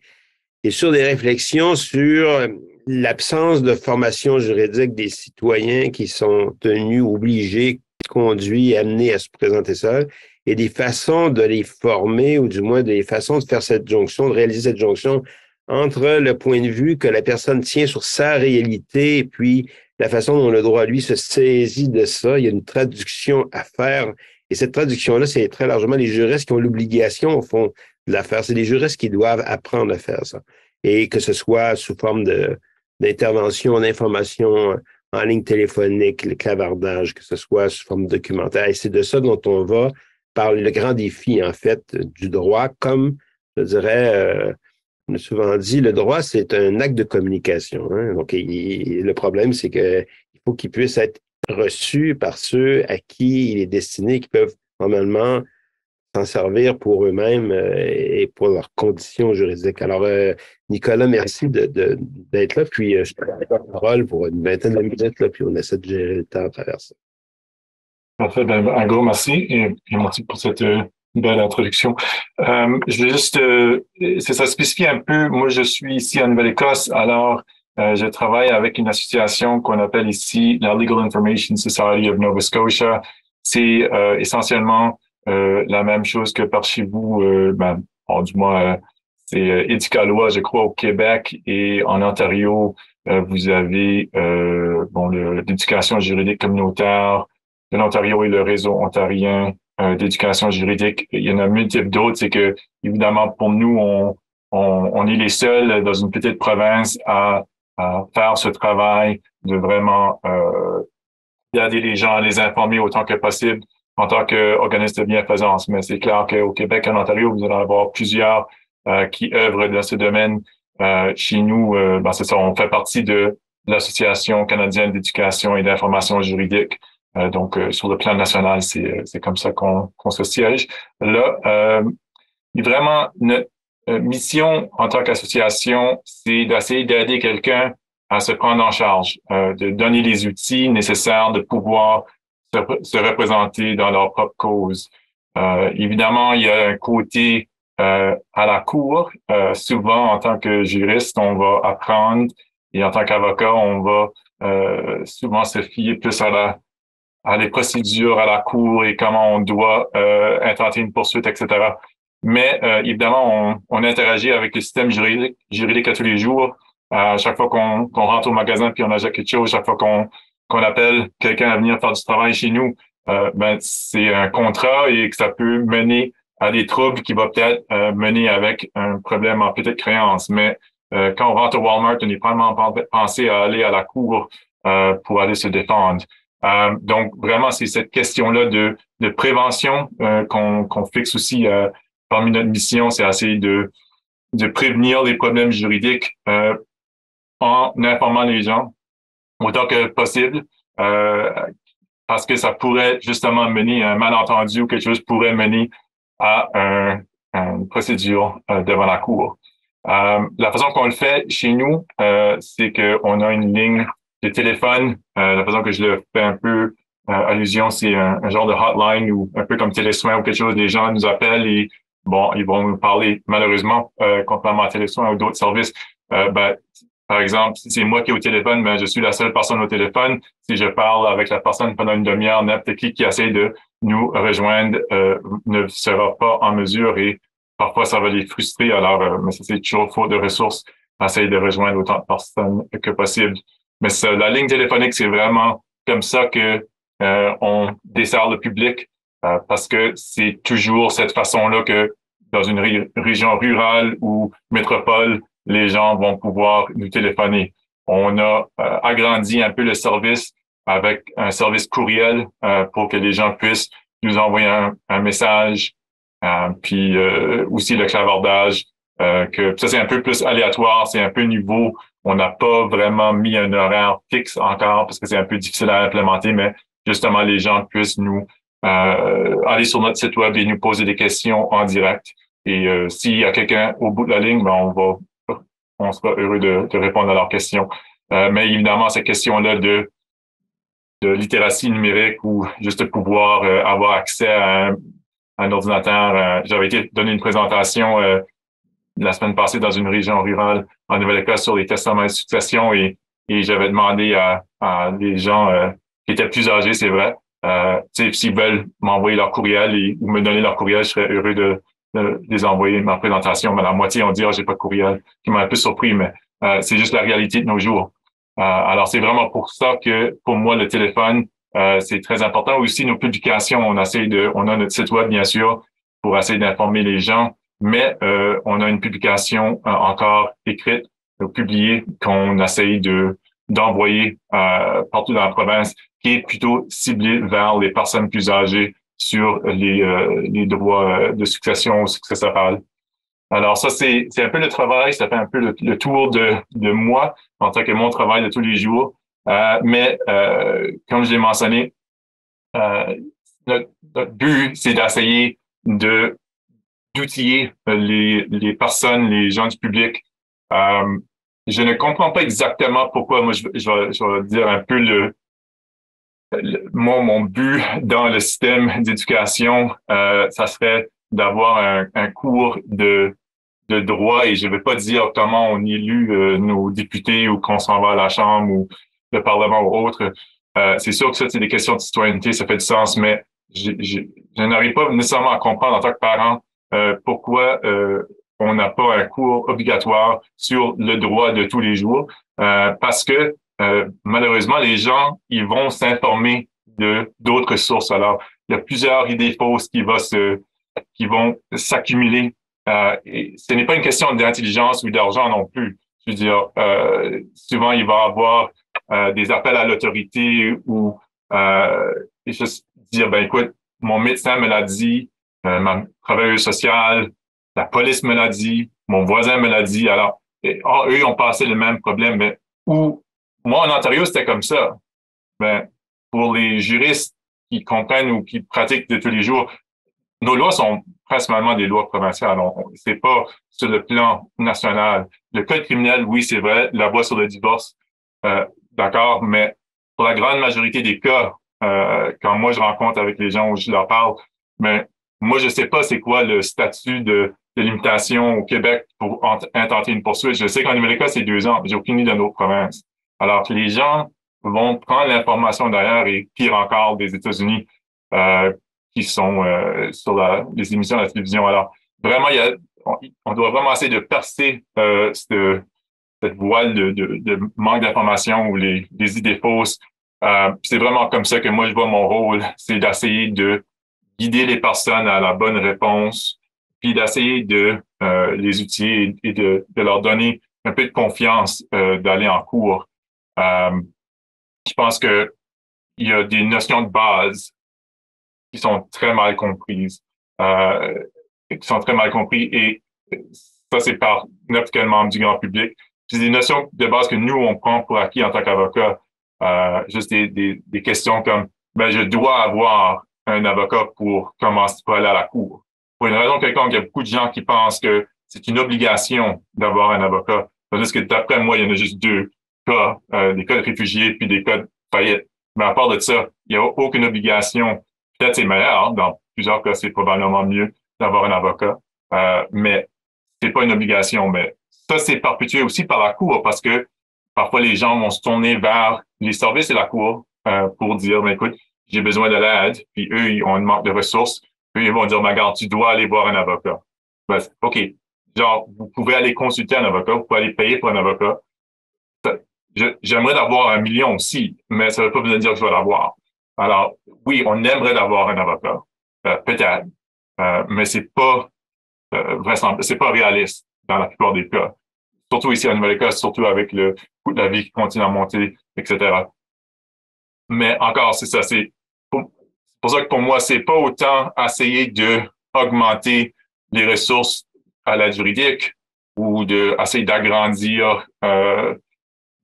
et sur des réflexions sur l'absence de formation juridique des citoyens qui sont tenus, obligés, conduits, amenés à se présenter seuls, et des façons de les former, ou du moins des façons de faire cette jonction, de réaliser cette jonction entre le point de vue que la personne tient sur sa réalité et puis la façon dont le droit, lui, se saisit de ça. Il y a une traduction à faire. Et cette traduction-là, c'est très largement les juristes qui ont l'obligation, au fond, de la faire. C'est les juristes qui doivent apprendre à faire ça. Et que ce soit sous forme d'intervention, d'information en ligne téléphonique, le clavardage, que ce soit sous forme documentaire. Et c'est de ça dont on va parler, le grand défi, en fait, du droit, comme, je dirais, on a souvent dit, le droit, c'est un acte de communication. Hein? Donc, le problème, c'est qu'il faut qu'il puisse être reçu par ceux à qui il est destiné, qui peuvent normalement s'en servir pour eux-mêmes et pour leurs conditions juridiques. Alors, Nicolas, merci d'être là. Puis, je te donne la parole pour une vingtaine de minutes, là, puis on essaie de gérer le temps à travers ça. Parfait. Ben, un gros merci et merci pour cette belle introduction. Je vais juste, c'est ça, spécifier un peu. Moi, je suis ici en Nouvelle-Écosse, alors je travaille avec une association qu'on appelle ici la Legal Information Society of Nova Scotia. C'est essentiellement la même chose que par chez vous, du moins, c'est Éducalois, je crois, au Québec et en Ontario, vous avez l'éducation juridique communautaire de l'Ontario et le réseau ontarien d'éducation juridique. Il y en a multiples d'autres. C'est que, évidemment, pour nous, on est les seuls dans une petite province à faire ce travail de vraiment aider les gens, à les informer autant que possible en tant qu'organisme de bienfaisance. Mais c'est clair qu'au Québec et en Ontario, vous allez avoir plusieurs qui œuvrent dans ce domaine. Chez nous, c'est ça, on fait partie de l'Association canadienne d'éducation et d'information juridique. Donc, sur le plan national, c'est comme ça qu'on se siège. Là, vraiment, notre mission en tant qu'association, c'est d'essayer d'aider quelqu'un à se prendre en charge, de donner les outils nécessaires de pouvoir se représenter dans leur propre cause. Évidemment, il y a un côté à la cour. Souvent, en tant que juriste, on va apprendre et en tant qu'avocat, on va souvent se fier plus à les procédures à la cour et comment on doit intenter une poursuite, etc. Mais évidemment, on interagit avec le système juridique à tous les jours. À chaque fois qu'on rentre au magasin puis on achète quelque chose, chaque fois qu'on appelle quelqu'un à venir faire du travail chez nous, c'est un contrat et que ça peut mener à des troubles qui va peut-être mener avec un problème en petite créance. Mais quand on rentre au Walmart, on est vraiment pensé à aller à la cour pour aller se défendre. Donc, vraiment, c'est cette question-là de prévention qu'on fixe aussi parmi notre mission, c'est essayer de prévenir les problèmes juridiques en informant les gens autant que possible, parce que ça pourrait justement mener à un malentendu ou quelque chose pourrait mener à une procédure devant la cour. La façon qu'on le fait chez nous, c'est qu'on a une ligne de téléphone. La façon que je le fais un peu allusion, c'est un genre de hotline ou un peu comme Télésoin ou quelque chose. Les gens nous appellent et ils vont nous parler. Malheureusement, contrairement à Télésoin ou d'autres services, par exemple, si c'est moi qui est au téléphone, je suis la seule personne au téléphone. Si je parle avec la personne pendant une demi-heure, n'importe qui essaie de nous rejoindre ne sera pas en mesure et parfois ça va les frustrer. Alors, mais ça, c'est toujours faute de ressources, essayer de rejoindre autant de personnes que possible. Mais ça, la ligne téléphonique, c'est vraiment comme ça que on dessert le public parce que c'est toujours cette façon-là que dans une région rurale ou métropole, les gens vont pouvoir nous téléphoner. On a agrandi un peu le service avec un service courriel pour que les gens puissent nous envoyer un message, puis aussi le clavardage, que ça c'est un peu plus aléatoire, c'est un peu nouveau. On n'a pas vraiment mis un horaire fixe encore parce que c'est un peu difficile à implémenter, mais justement, les gens puissent nous aller sur notre site web et nous poser des questions en direct. Et s'il y a quelqu'un au bout de la ligne, ben on sera heureux de répondre à leurs questions. Mais évidemment, ces questions-là de littératie numérique ou juste pouvoir avoir accès à un ordinateur. J'avais été donner une présentation la semaine passée dans une région rurale en Nouvelle-Écosse sur les testaments de succession et j'avais demandé à des gens qui étaient plus âgés, c'est vrai, s'ils veulent m'envoyer leur courriel ou me donner leur courriel, je serais heureux de les envoyer ma présentation. Mais la moitié ont dit j'ai pas de courriel, qui m'a un peu surpris, mais c'est juste la réalité de nos jours. Alors c'est vraiment pour ça que pour moi le téléphone c'est très important. Aussi nos publications, on a notre site web bien sûr pour essayer d'informer les gens, mais on a une publication encore écrite, publiée qu'on essaye d'envoyer partout dans la province, qui est plutôt ciblée vers les personnes plus âgées sur les droits de succession successorale. Alors ça, c'est un peu le travail, ça fait un peu le tour de moi en tant que mon travail de tous les jours. Mais comme je l'ai mentionné, notre but, c'est d'essayer d'outiller les personnes, les gens du public. Je ne comprends pas exactement pourquoi. Moi, je vais dire un peu mon but dans le système d'éducation, ça serait d'avoir un cours de droit et je ne vais pas dire comment on élue nos députés ou qu'on s'en va à la Chambre ou le Parlement ou autre. C'est sûr que ça, c'est des questions de citoyenneté, ça fait du sens, mais je n'arrive pas nécessairement à comprendre en tant que parent pourquoi on n'a pas un cours obligatoire sur le droit de tous les jours, parce que malheureusement, les gens, ils vont s'informer d'autres sources. Alors, il y a plusieurs idées fausses qui vont s'accumuler. Et ce n'est pas une question d'intelligence ou d'argent non plus. Je veux dire, souvent, il va y avoir des appels à l'autorité ou juste dire, ben écoute, mon médecin me l'a dit, ma travailleuse sociale, la police me l'a dit, mon voisin me l'a dit. Alors, eux ont passé le même problème. Mais moi, en Ontario, c'était comme ça. Ben, pour les juristes qui comprennent ou qui pratiquent de tous les jours, nos lois sont principalement des lois provinciales. C'est pas sur le plan national. Le code criminel, oui, c'est vrai. La loi sur le divorce, d'accord, mais pour la grande majorité des cas, quand moi je rencontre avec les gens où je leur parle, mais moi je sais pas c'est quoi le statut de limitation au Québec pour intenter une poursuite. Je sais qu'en Nouvelle-Écosse, c'est 2 ans, mais j'ai aucune idée de notre province. Alors que les gens vont prendre l'information d'ailleurs et pire encore des États-Unis qui sont sur les émissions de la télévision. Alors vraiment, on doit vraiment essayer de percer cette voile de manque d'information ou les idées fausses. C'est vraiment comme ça que moi je vois mon rôle, c'est d'essayer de guider les personnes à la bonne réponse, puis d'essayer de les outiller et de leur donner un peu de confiance d'aller en cours. Je pense que il y a des notions de base qui sont très mal comprises, et ça, c'est par n'importe quel membre du grand public. C'est des notions de base que nous, on prend pour acquis en tant qu'avocat. Juste des questions comme, ben, je dois avoir un avocat pour aller à la cour. Pour une raison quelconque, il y a beaucoup de gens qui pensent que c'est une obligation d'avoir un avocat. Tandis que d'après moi, il y en a juste 2 cas, des cas de réfugiés puis des cas de faillite. Mais à part de ça, il n'y a aucune obligation. Peut-être c'est meilleur, dans plusieurs cas, c'est probablement mieux d'avoir un avocat, mais c'est pas une obligation. Mais ça, c'est perpétué aussi par la Cour parce que parfois les gens vont se tourner vers les services de la Cour pour dire, ben, écoute, j'ai besoin de l'aide, puis eux, ils ont une manque de ressources, eux, ils vont dire, ben, regarde, tu dois aller voir un avocat. Ben, OK, genre, vous pouvez aller consulter un avocat, vous pouvez aller payer pour un avocat. J'aimerais d'avoir 1 million aussi, mais ça ne veut pas dire que je vais l'avoir. Alors, oui, on aimerait d'avoir un avocat, peut-être, mais c'est pas c'est pas réaliste dans la plupart des cas. Surtout ici en Nouvelle-Écosse, surtout avec le coût de la vie qui continue à monter, etc. Mais encore, c'est ça. C'est pour ça que pour moi, c'est pas autant essayer de augmenter les ressources à l'aide juridique ou essayer d'agrandir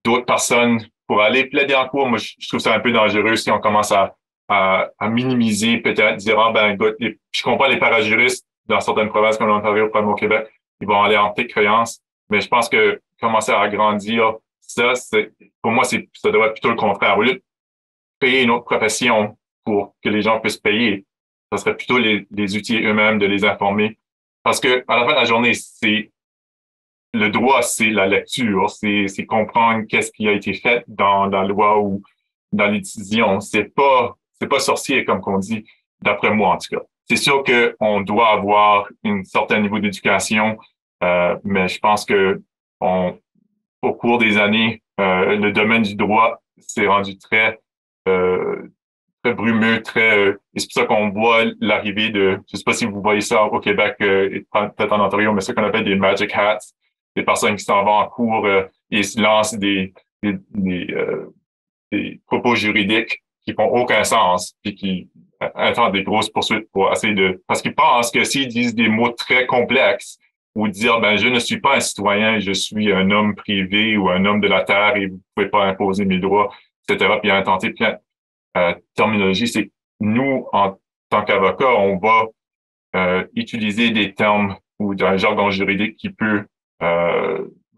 d'autres personnes pour aller plaider en cours. Moi, je trouve ça un peu dangereux si on commence à minimiser, peut-être dire, ah ben, écoute, je comprends les parajuristes dans certaines provinces comme l'Ontario, comme au Québec, ils vont aller en petite créance, mais je pense que commencer à agrandir ça, pour moi, ça devrait être plutôt le contraire. Au lieu de payer une autre profession pour que les gens puissent payer, ça serait plutôt les outils eux-mêmes de les informer. Parce que à la fin de la journée, le droit, c'est la lecture, c'est comprendre qu'est-ce qui a été fait dans la loi ou dans les décisions. C'est pas sorcier, comme qu'on dit, d'après moi, en tout cas. C'est sûr qu'on doit avoir un certain niveau d'éducation, mais je pense que au cours des années, le domaine du droit s'est rendu très brumeux, et c'est pour ça qu'on voit l'arrivée je sais pas si vous voyez ça au Québec, et peut-être en Ontario, mais ce qu'on appelle des magic hats, des personnes qui s'en vont en cours et se lancent des propos juridiques qui font aucun sens, puis qui intentent des grosses poursuites pour essayer parce qu'ils pensent que s'ils disent des mots très complexes, ou dire, ben, je ne suis pas un citoyen, je suis un homme privé ou un homme de la terre et vous pouvez pas imposer mes droits, etc. Puis intenter plein de terminologie. C'est nous, en tant qu'avocats, on va utiliser des termes ou un jargon juridique qui peut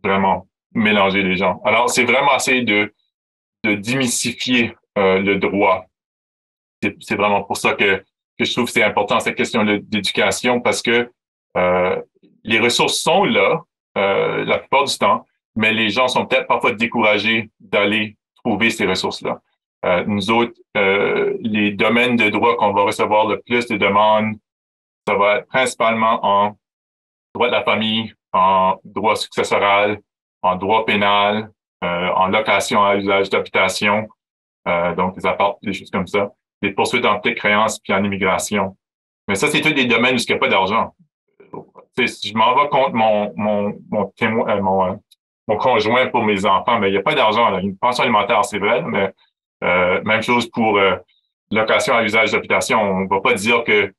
vraiment mélanger les gens. Alors, c'est vraiment essayer de démystifier le droit. C'est vraiment pour ça que je trouve que c'est important, cette question d'éducation, parce que les ressources sont là la plupart du temps, mais les gens sont peut-être parfois découragés d'aller trouver ces ressources-là. Nous autres, les domaines de droit qu'on va recevoir le plus de demandes, ça va être principalement en droit de la famille, en droit successoral, en droit pénal, en location à usage d'habitation, donc des apparts, des choses comme ça, des poursuites en petite créance puis en immigration. Mais ça, c'est tous des domaines où il n'y a pas d'argent. Je m'en vais contre mon conjoint pour mes enfants, mais il n'y a pas d'argent là. Une pension alimentaire, c'est vrai, mais même chose pour location à usage d'habitation. On ne va pas dire que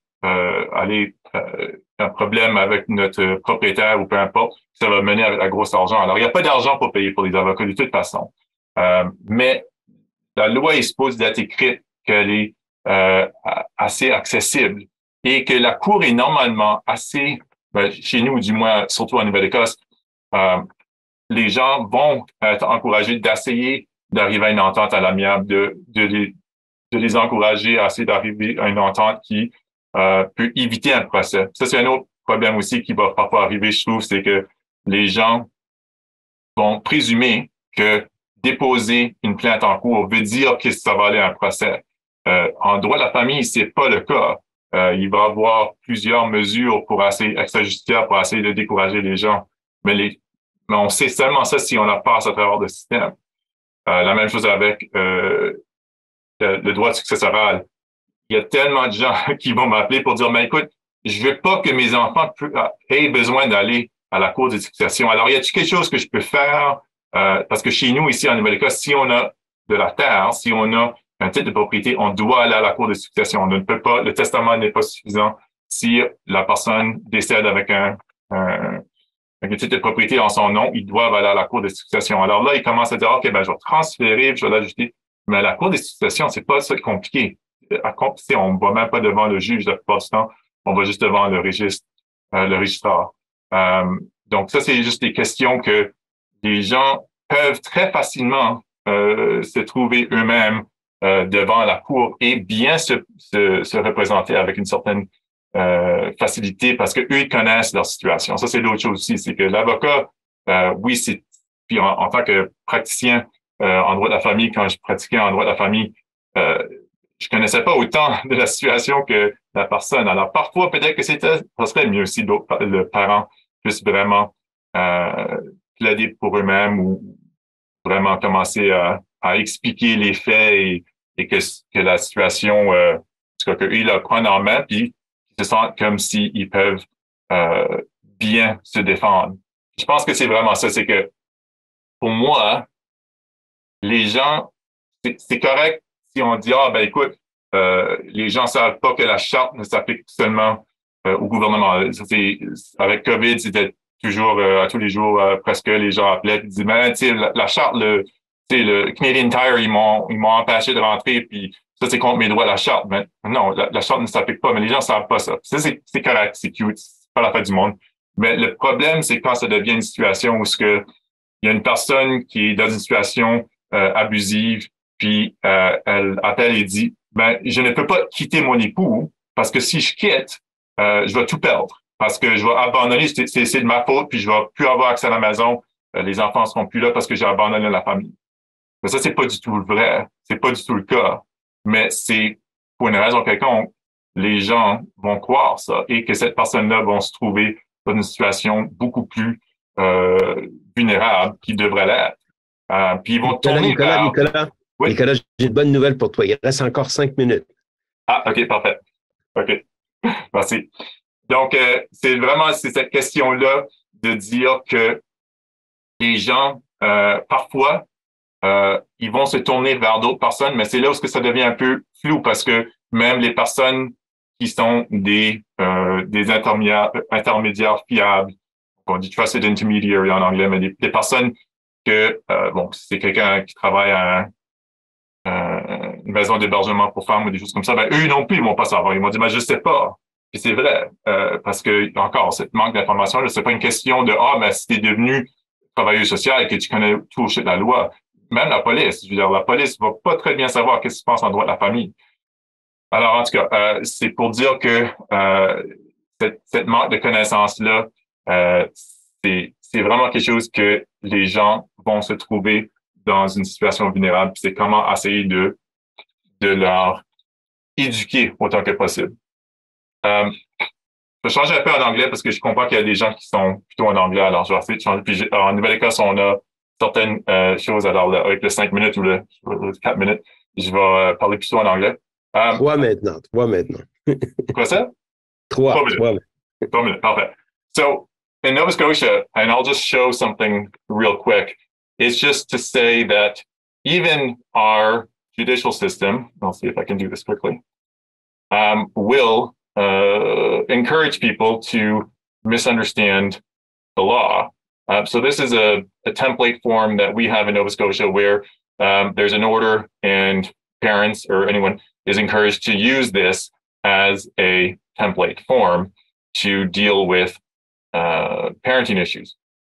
un problème avec notre propriétaire ou peu importe, ça va mener à gros argent. Alors, il n'y a pas d'argent pour payer pour les avocats de toute façon. Mais la loi est supposée d'être écrite qu'elle est assez accessible et que la Cour est normalement assez, chez nous du moins, surtout en Nouvelle-Écosse, les gens vont être encouragés d'essayer d'arriver à une entente à l'amiable, de les encourager à essayer d'arriver à une entente qui peut éviter un procès. Ça, c'est un autre problème aussi qui va parfois arriver, je trouve, c'est que les gens vont présumer que déposer une plainte en cours veut dire que ça va aller à un procès. En droit de la famille, c'est pas le cas. Il va y avoir plusieurs mesures pour essayer, extrajudiciaires pour essayer de décourager les gens. Mais on sait seulement ça si on la passe à travers le système. La même chose avec le droit successoral. Il y a tellement de gens qui vont m'appeler pour dire, mais écoute, je veux pas que mes enfants aient besoin d'aller à la cour de succession. Alors, y a-t-il quelque chose que je peux faire? Parce que chez nous, ici en Nouvelle-Écosse, si on a de la terre, si on a un titre de propriété, on doit aller à la cour de succession. On ne peut pas, le testament n'est pas suffisant si la personne décède avec un titre de propriété en son nom, ils doivent aller à la cour de succession. Alors là, ils commencent à dire, OK, ben, je vais transférer, je vais l'ajouter. Mais à la cour de succession, c'est pas ça compliqué. On ne va même pas devant le juge la plupart du temps, on va juste devant le registraire. Donc ça, c'est juste des questions que les gens peuvent très facilement se trouver eux-mêmes devant la cour et bien se représenter avec une certaine facilité parce que eux ils connaissent leur situation. Ça, c'est l'autre chose aussi, c'est que l'avocat, oui, puis en tant que praticien en droit de la famille, quand je pratiquais en droit de la famille, je connaissais pas autant de la situation que la personne. Alors parfois, peut-être que ça serait mieux si le parent puisse vraiment plaider pour eux-mêmes ou vraiment commencer à expliquer les faits et que la situation, en tout cas, qu'eux, ils la prennent en main, puis ils se sentent comme s'ils peuvent bien se défendre. Je pense que c'est vraiment ça. C'est que pour moi, les gens, c'est correct si on dit, ah, ben écoute, les gens savent pas que la charte ne s'applique seulement au gouvernement. Avec COVID, c'était toujours, à tous les jours, presque, les gens appelaient et disaient, ben, tu sais, la charte, le Canadian Tire, ils m'ont empêché de rentrer, puis ça, c'est contre mes droits, la charte. Mais non, la charte ne s'applique pas, mais les gens ne savent pas ça. Ça, c'est correct, c'est cute, c'est pas la fin du monde. Mais le problème, c'est quand ça devient une situation où il y a une personne qui est dans une situation abusive, puis elle appelle et dit, ben, je ne peux pas quitter mon époux parce que si je quitte, je vais tout perdre. Parce que je vais abandonner, c'est de ma faute, puis je vais plus avoir accès à la maison. Les enfants seront plus là parce que j'ai abandonné la famille. Mais ça, c'est pas du tout le vrai. C'est pas du tout le cas. Mais c'est pour une raison quelconque, les gens vont croire ça et que cette personne-là va se trouver dans une situation beaucoup plus vulnérable qu'il devrait l'être. Puis ils vont tourner Nicolas, j'ai de bonnes nouvelles pour toi. Il reste encore 5 minutes. Ah, OK, parfait. OK. Merci. Donc, c'est cette question-là de dire que les gens, parfois, ils vont se tourner vers d'autres personnes, mais c'est là où ça devient un peu flou parce que même les personnes qui sont des intermédiaires fiables, on dit trusted intermediary en anglais, mais des personnes que, c'est quelqu'un qui travaille à une maison d'hébergement pour femmes ou des choses comme ça, ben eux non plus, ils vont pas savoir. Ils m'ont dit, ben je sais pas. Puis c'est vrai, parce que encore, cette manque d'information, c'est pas une question de mais si t'es devenu travailleuse sociale et que tu connais tout au de la loi. Même la police, je veux dire, la police va pas très bien savoir qu'est-ce qui se passe en droit de la famille. Alors, en tout cas, c'est pour dire que cette manque de connaissances-là, c'est vraiment quelque chose que les gens vont se trouver dans une situation vulnérable. C'est comment essayer de leur éduquer autant que possible. Je vais changer un peu en anglais parce que je comprends qu'il y a des gens qui sont plutôt en anglais. Alors, je vais essayer de changer. Puis, en Nouvelle-Écosse, on a certaines choses. Alors, avec le 5 minutes ou le 4 minutes, je vais parler plutôt en anglais. Trois maintenant. Quoi ça? Trois minutes. 3 minutes, perfect. So, in Nova Scotia, and I'll just show something real quick, it's just to say that even our judicial system, I'll see if I can do this quickly, will encourage people to misunderstand the law. So this is a template form that we have in Nova Scotia where there's an order and parents or anyone is encouraged to use this as a template form to deal with parenting issues.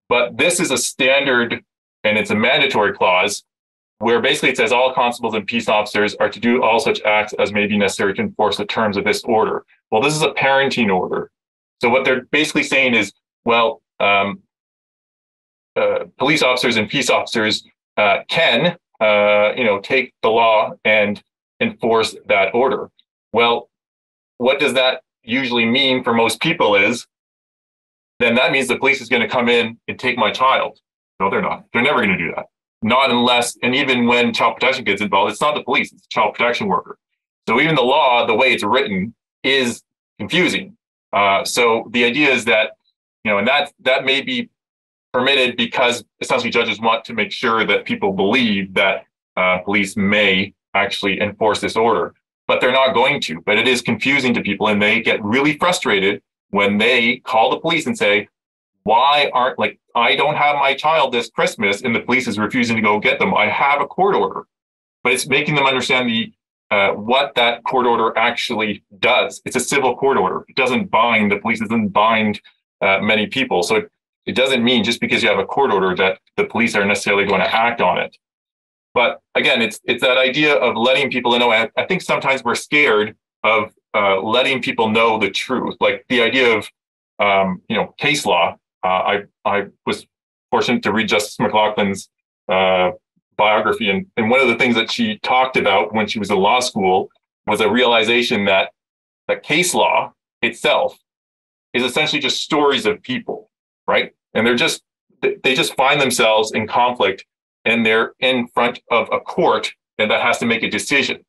But this is a standard and it's a mandatory clause where basically it says all constables and peace officers are to do all such acts as may be necessary to enforce the terms of this order. Well, this is a parenting order. So what they're basically saying is, well, police officers and peace officers can, take the law and enforce that order. Well, what does that usually mean for most people is, then that means the police is going to come in and take my child. No, they're not. They're never going to do that. Not unless, and even when child protection gets involved, it's not the police, it's the child protection worker. So even the law, the way it's written, is confusing. So the idea is that, and that may be permitted because essentially judges want to make sure that people believe that police may actually enforce this order, but they're not going to. But it is confusing to people, and they get really frustrated when they call the police and say, why aren't, I don't have my child this Christmas and the police is refusing to go get them. I have a court order. But it's making them understand what that court order actually does. It's a civil court order. It doesn't bind the police, it doesn't bind many people. So it doesn't mean just because you have a court order that the police are necessarily going to act on it. But again, it's that idea of letting people know. I think sometimes we're scared of letting people know the truth, like the idea of case law. I was fortunate to read Justice McLaughlin's biography, and one of the things that she talked about when she was in law school was a realization that the case law itself is essentially just stories of people, right? And they just find themselves in conflict, and they're in front of a court, and that has to make a decision.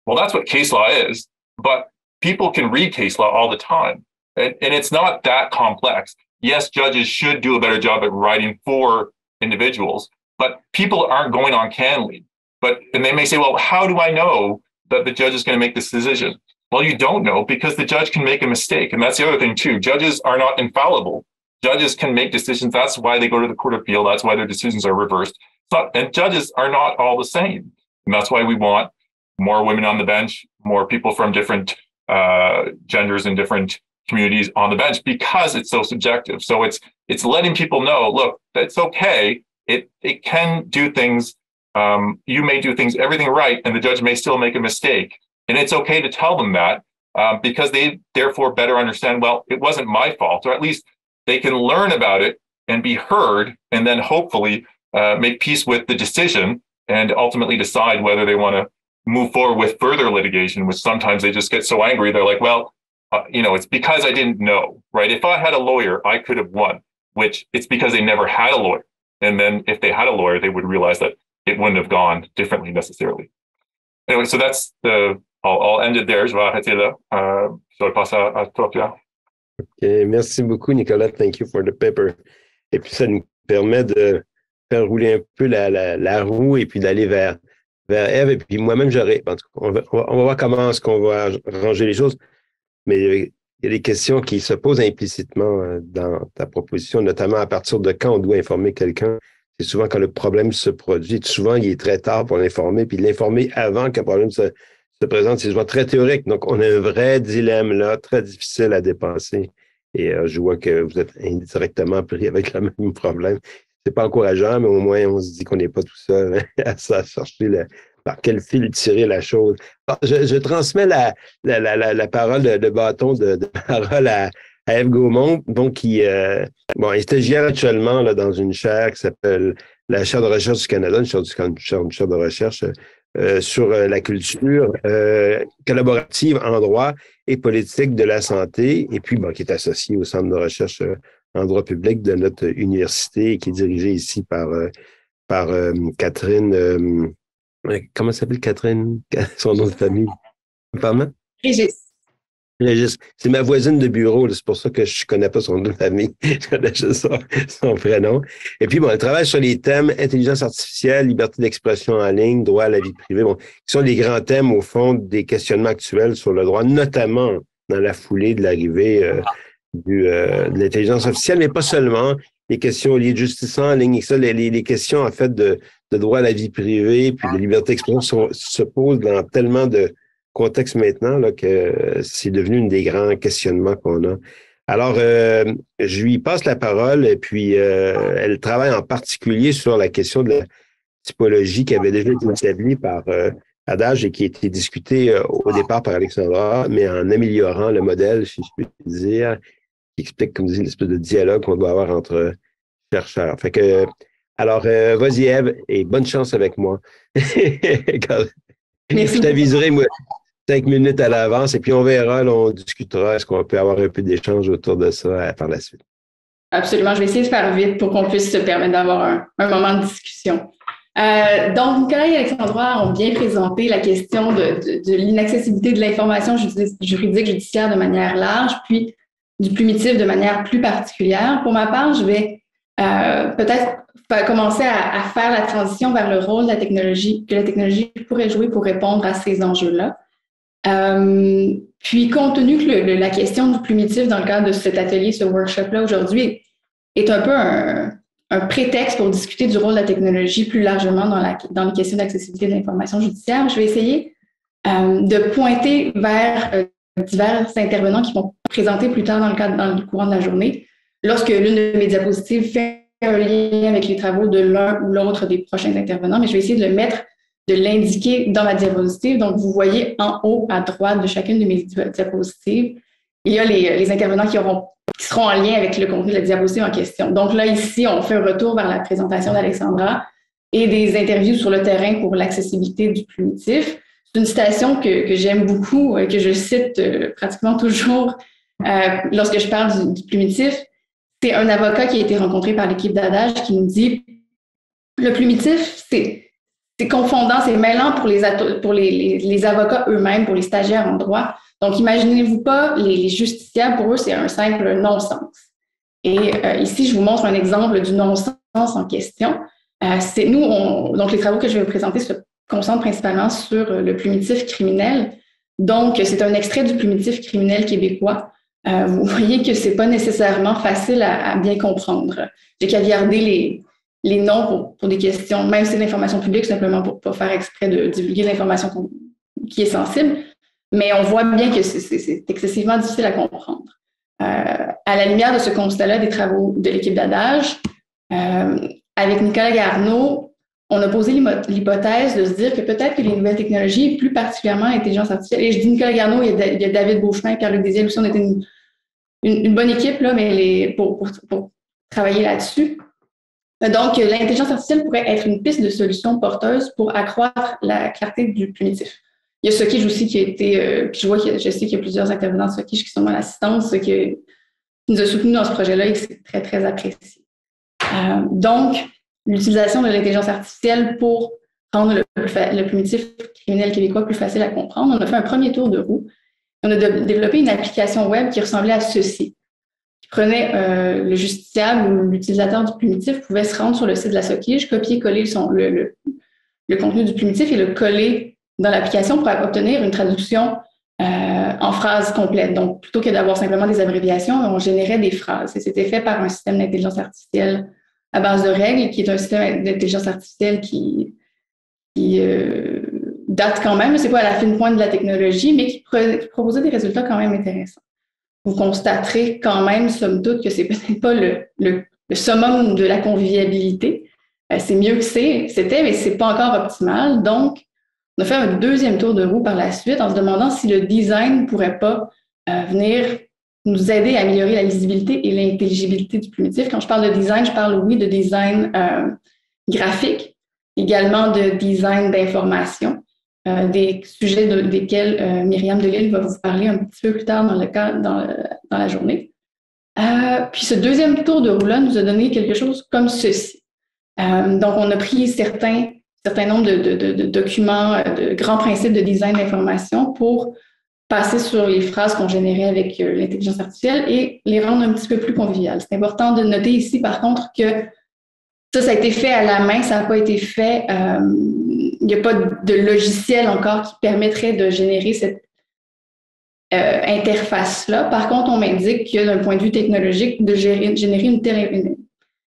Well, that's what case law is, but people can read case law all the time, and it's not that complex. Yes, judges should do a better job at writing for individuals, but people aren't going on can leave. And they may say, well, how do I know that the judge is going to make this decision? Well, you don't know because the judge can make a mistake. And that's the other thing too. Judges are not infallible. Judges can make decisions. That's why they go to the Court of Appeal. That's why their decisions are reversed. and judges are not all the same. And that's why we want more women on the bench, more people from different genders and different communities on the bench, because it's so subjective. So it's letting people know, look, it's okay. It can do things. You may do things, everything right, and the judge may still make a mistake. And it's okay to tell them that because they therefore better understand, well, it wasn't my fault, or at least they can learn about it and be heard, and then hopefully make peace with the decision and ultimately decide whether they want to move forward with further litigation, which sometimes they just get so angry. They're like, well, it's because I didn't know, right? If I had a lawyer, I could have won, which it's because they never had a lawyer. And then if they had a lawyer, they would realize that it wouldn't have gone differently necessarily. Anyway, so that's I'll end it there. Je vais arrêter là. Je vais passer à toi, Pierre. Okay, merci beaucoup, Nicolas. Thank you for the paper. Et puis, ça nous permet de faire rouler un peu la roue et puis d'aller vers Ève. Et puis, moi-même, en tout cas, on va voir comment est-ce qu'on va ranger les choses. Mais il y a des questions qui se posent implicitement dans ta proposition, notamment à partir de quand on doit informer quelqu'un. C'est souvent quand le problème se produit. Souvent, il est très tard pour l'informer, puis l'informer avant que le problème se présente, c'est souvent très théorique. Donc, on a un vrai dilemme là, très difficile à dépenser. Et je vois que vous êtes indirectement pris avec le même problème. C'est pas encourageant, mais au moins, on se dit qu'on n'est pas tout seul à chercher par quel fil tirer la chose. Alors, je transmets la parole, le bâton de parole à Ève Gaumont, donc qui est stagiaire actuellement là, dans une chaire qui s'appelle la chaire de recherche du Canada, une chaire de recherche sur la culture collaborative en droit et politique de la santé, et puis qui est associée au centre de recherche en droit public de notre université et qui est dirigée ici par Catherine. Comment s'appelle Catherine? Son nom de famille? Pardon? Régis. C'est ma voisine de bureau, c'est pour ça que je ne connais pas son nom de famille. Je connais juste son prénom. Et puis, elle travaille sur les thèmes intelligence artificielle, liberté d'expression en ligne, droit à la vie privée, qui sont les grands thèmes, au fond, des questionnements actuels sur le droit, notamment dans la foulée de l'arrivée de l'intelligence artificielle, mais pas seulement. Les questions liées de justice en ligne, et ça, les questions, en fait, de droit à la vie privée, puis de liberté d'expression se posent dans tellement de contexte maintenant là, que c'est devenu un des grands questionnements qu'on a. Alors, je lui passe la parole et puis elle travaille en particulier sur la question de la typologie qui avait déjà été établie par Adage et qui a été discutée au départ par Alexandra, mais en améliorant le modèle, si je puis dire, qui explique, comme dit, l'espèce de dialogue qu'on doit avoir entre chercheurs. Fait que, alors, vas-y Ève et bonne chance avec moi. Merci. Je t'aviserai, moi, 5 minutes à l'avance et puis on verra, là, on discutera, est-ce qu'on peut avoir un peu d'échange autour de ça par la suite. Absolument, je vais essayer de faire vite pour qu'on puisse se permettre d'avoir un moment de discussion. Donc, Nicolas et Alexandra ont bien présenté la question de l'inaccessibilité de l'information juridique judiciaire de manière large, puis du plumitif de manière plus particulière. Pour ma part, je vais peut-être commencer à faire la transition vers le rôle de la technologie, que la technologie pourrait jouer pour répondre à ces enjeux-là. Puis, compte tenu que la question du plumitif dans le cadre de cet atelier, ce workshop-là aujourd'hui, est un peu un prétexte pour discuter du rôle de la technologie plus largement dans les questions d'accessibilité de l'information judiciaire, je vais essayer de pointer vers divers intervenants qui vont présenter plus tard dans le courant de la journée, lorsque l'une de mes diapositives fait un lien avec les travaux de l'un ou l'autre des prochains intervenants, mais je vais essayer de l'indiquer dans ma diapositive. Donc, vous voyez en haut à droite de chacune de mes diapositives, il y a les intervenants qui seront en lien avec le contenu de la diapositive en question. Donc là, ici, on fait un retour vers la présentation d'Alexandra et des interviews sur le terrain pour l'accessibilité du plumitif. C'est une citation que j'aime beaucoup, que je cite pratiquement toujours lorsque je parle du plumitif. C'est un avocat qui a été rencontré par l'équipe d'Adage qui nous dit « Le plumitif, c'est confondant, c'est mêlant pour les avocats eux-mêmes, pour les stagiaires en droit. Donc, imaginez-vous pas, les justiciables, pour eux, c'est un simple non-sens. » Et ici, je vous montre un exemple du non-sens en question. Donc, les travaux que je vais vous présenter se concentrent principalement sur le plumitif criminel. Donc, c'est un extrait du plumitif criminel québécois. Vous voyez que c'est pas nécessairement facile à bien comprendre. J'ai caviardé les noms pour des questions, même si c'est de l'information publique, simplement pour ne pas faire exprès de divulguer de l'information qui est sensible. Mais on voit bien que c'est excessivement difficile à comprendre. À la lumière de ce constat-là des travaux de l'équipe d'Adage, avec Nicolas Garneau, on a posé l'hypothèse de se dire que peut-être que les nouvelles technologies, plus particulièrement l'intelligence artificielle, et je dis Nicolas Garneau, il y a David Beauchemin, Pierre-Luc Désiel aussi, on était une bonne équipe là, mais pour travailler là-dessus. Donc, l'intelligence artificielle pourrait être une piste de solution porteuse pour accroître la clarté du primitif. Il y a Sockige aussi qui a été, puis je sais qu'il y a plusieurs intervenants de Sockige qui sont dans l'assistance, qui nous a soutenus dans ce projet-là et que c'est très, très apprécié. Donc, l'utilisation de l'intelligence artificielle pour rendre le primitif criminel québécois plus facile à comprendre. On a fait un premier tour de roue. On a développé une application web qui ressemblait à ceci. Qui prenait le justiciable ou l'utilisateur du primitif pouvait se rendre sur le site de la Sockige, copier-coller le contenu du primitif et le coller dans l'application pour obtenir une traduction en phrases complètes. Donc, plutôt que d'avoir simplement des abréviations, on générait des phrases. Et c'était fait par un système d'intelligence artificielle à base de règles, qui est un système d'intelligence artificielle qui date quand même, c'est pas à la fine pointe de la technologie, mais qui proposait des résultats quand même intéressants. Vous constaterez quand même, somme toute, que c'est peut-être pas le summum de la convivialité. C'est mieux que c'était, mais c'est pas encore optimal. Donc, on a fait un deuxième tour de roue par la suite en se demandant si le design pourrait pas venir nous aider à améliorer la lisibilité et l'intelligibilité du primitif. Quand je parle de design, je parle, oui, de design graphique, également de design d'information, des sujets desquels Myriam Delisle va vous parler un petit peu plus tard dans la journée. Puis ce deuxième tour de roue-là nous a donné quelque chose comme ceci. Donc, on a pris certains nombres de documents, de grands principes de design d'information pour passer sur les phrases qu'on générait avec l'intelligence artificielle et les rendre un petit peu plus conviviales. C'est important de noter ici, par contre, que ça a été fait à la main, ça n'a pas été fait, il n'y a pas de logiciel encore qui permettrait de générer cette interface-là. Par contre, on m'indique que d'un point de vue technologique, de générer une telle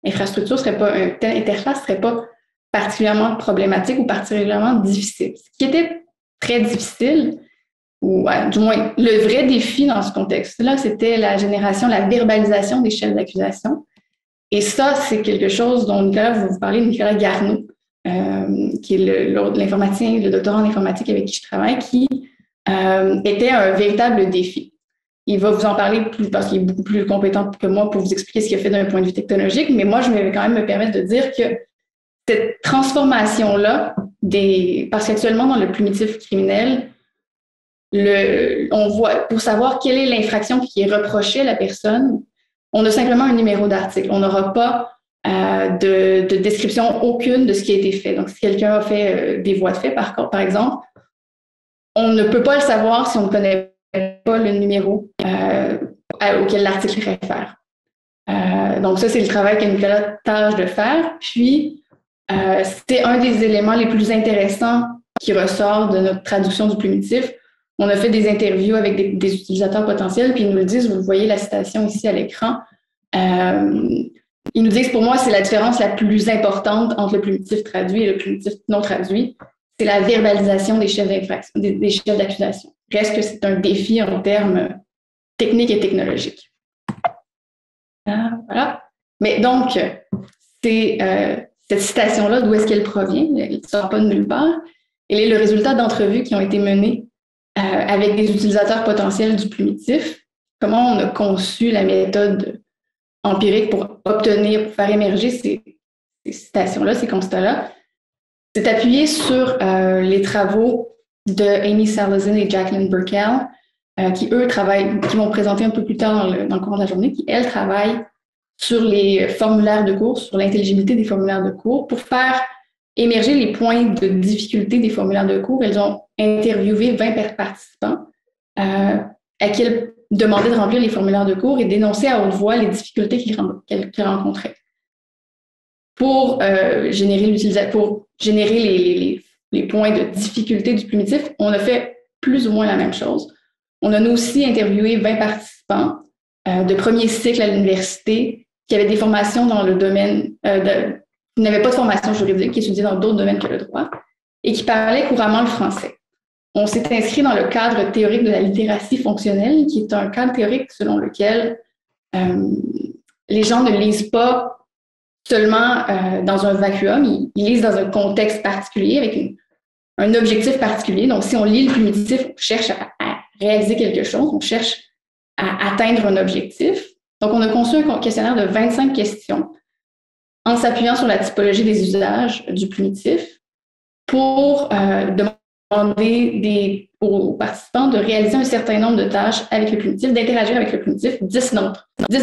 infrastructure, une telle interface ne serait pas particulièrement problématique ou particulièrement difficile. Ce qui était très difficile, ou du moins le vrai défi dans ce contexte-là, c'était la verbalisation des chefs d'accusation. Et ça, c'est quelque chose dont Nicolas va vous parler, Nicolas Garneau, qui est l'informaticien, le doctorant en informatique avec qui je travaille, qui était un véritable défi. Il va vous en parler plus parce qu'il est beaucoup plus compétent que moi pour vous expliquer ce qu'il a fait d'un point de vue technologique, mais moi, je vais quand même me permettre de dire que cette transformation-là, parce qu'actuellement, dans le primitif criminel, on voit, pour savoir quelle est l'infraction qui est reprochée à la personne, on a simplement un numéro d'article. On n'aura pas de description aucune de ce qui a été fait. Donc, si quelqu'un a fait des voies de fait, par exemple, on ne peut pas le savoir si on ne connaît pas le numéro auquel l'article réfère. Donc, ça, c'est le travail que Nicolas tâche de faire. Puis, c'était un des éléments les plus intéressants qui ressort de notre traduction du primitif. On a fait des interviews avec des utilisateurs potentiels, puis ils nous le disent, vous voyez la citation ici à l'écran. Ils nous disent, pour moi, c'est la différence la plus importante entre le primitif traduit et le primitif non traduit. C'est la verbalisation des chefs d'accusation. Reste que c'est un défi en termes techniques et technologiques. Voilà. Mais donc, cette citation-là, d'où est-ce qu'elle provient? Elle ne sort pas de nulle part. Elle est le résultat d'entrevues qui ont été menées avec des utilisateurs potentiels du primitif. Comment on a conçu la méthode empirique pour faire émerger ces citations-là, ces constats-là. C'est appuyé sur les travaux de Amy Salazin et Jacqueline Burkell, qui vont présenter un peu plus tard dans le cours de la journée, qui, elles, travaillent sur les formulaires de cours, sur l'intelligibilité des formulaires de cours, pour faire émerger les points de difficulté des formulaires de cours. Elles ont interviewé 20 participants à qui elles demandaient de remplir les formulaires de cours et d'énoncer à haute voix les difficultés qu'ils rencontraient. Pour générer les points de difficulté du primitif, on a fait plus ou moins la même chose. On a nous aussi interviewé 20 participants de premier cycle à l'université qui avaient des formations dans le domaine qui n'avait pas de formation juridique, qui étudiait dans d'autres domaines que le droit, et qui parlait couramment le français. On s'est inscrit dans le cadre théorique de la littératie fonctionnelle, qui est un cadre théorique selon lequel les gens ne lisent pas seulement dans un vacuum, ils lisent dans un contexte particulier, avec un objectif particulier. Donc, si on lit le primitif, on cherche à réaliser quelque chose, on cherche à atteindre un objectif. Donc, on a conçu un questionnaire de 25 questions en s'appuyant sur la typologie des usages du primitif pour demander aux participants de réaliser un certain nombre de tâches avec le primitif, d'interagir avec le primitif, 10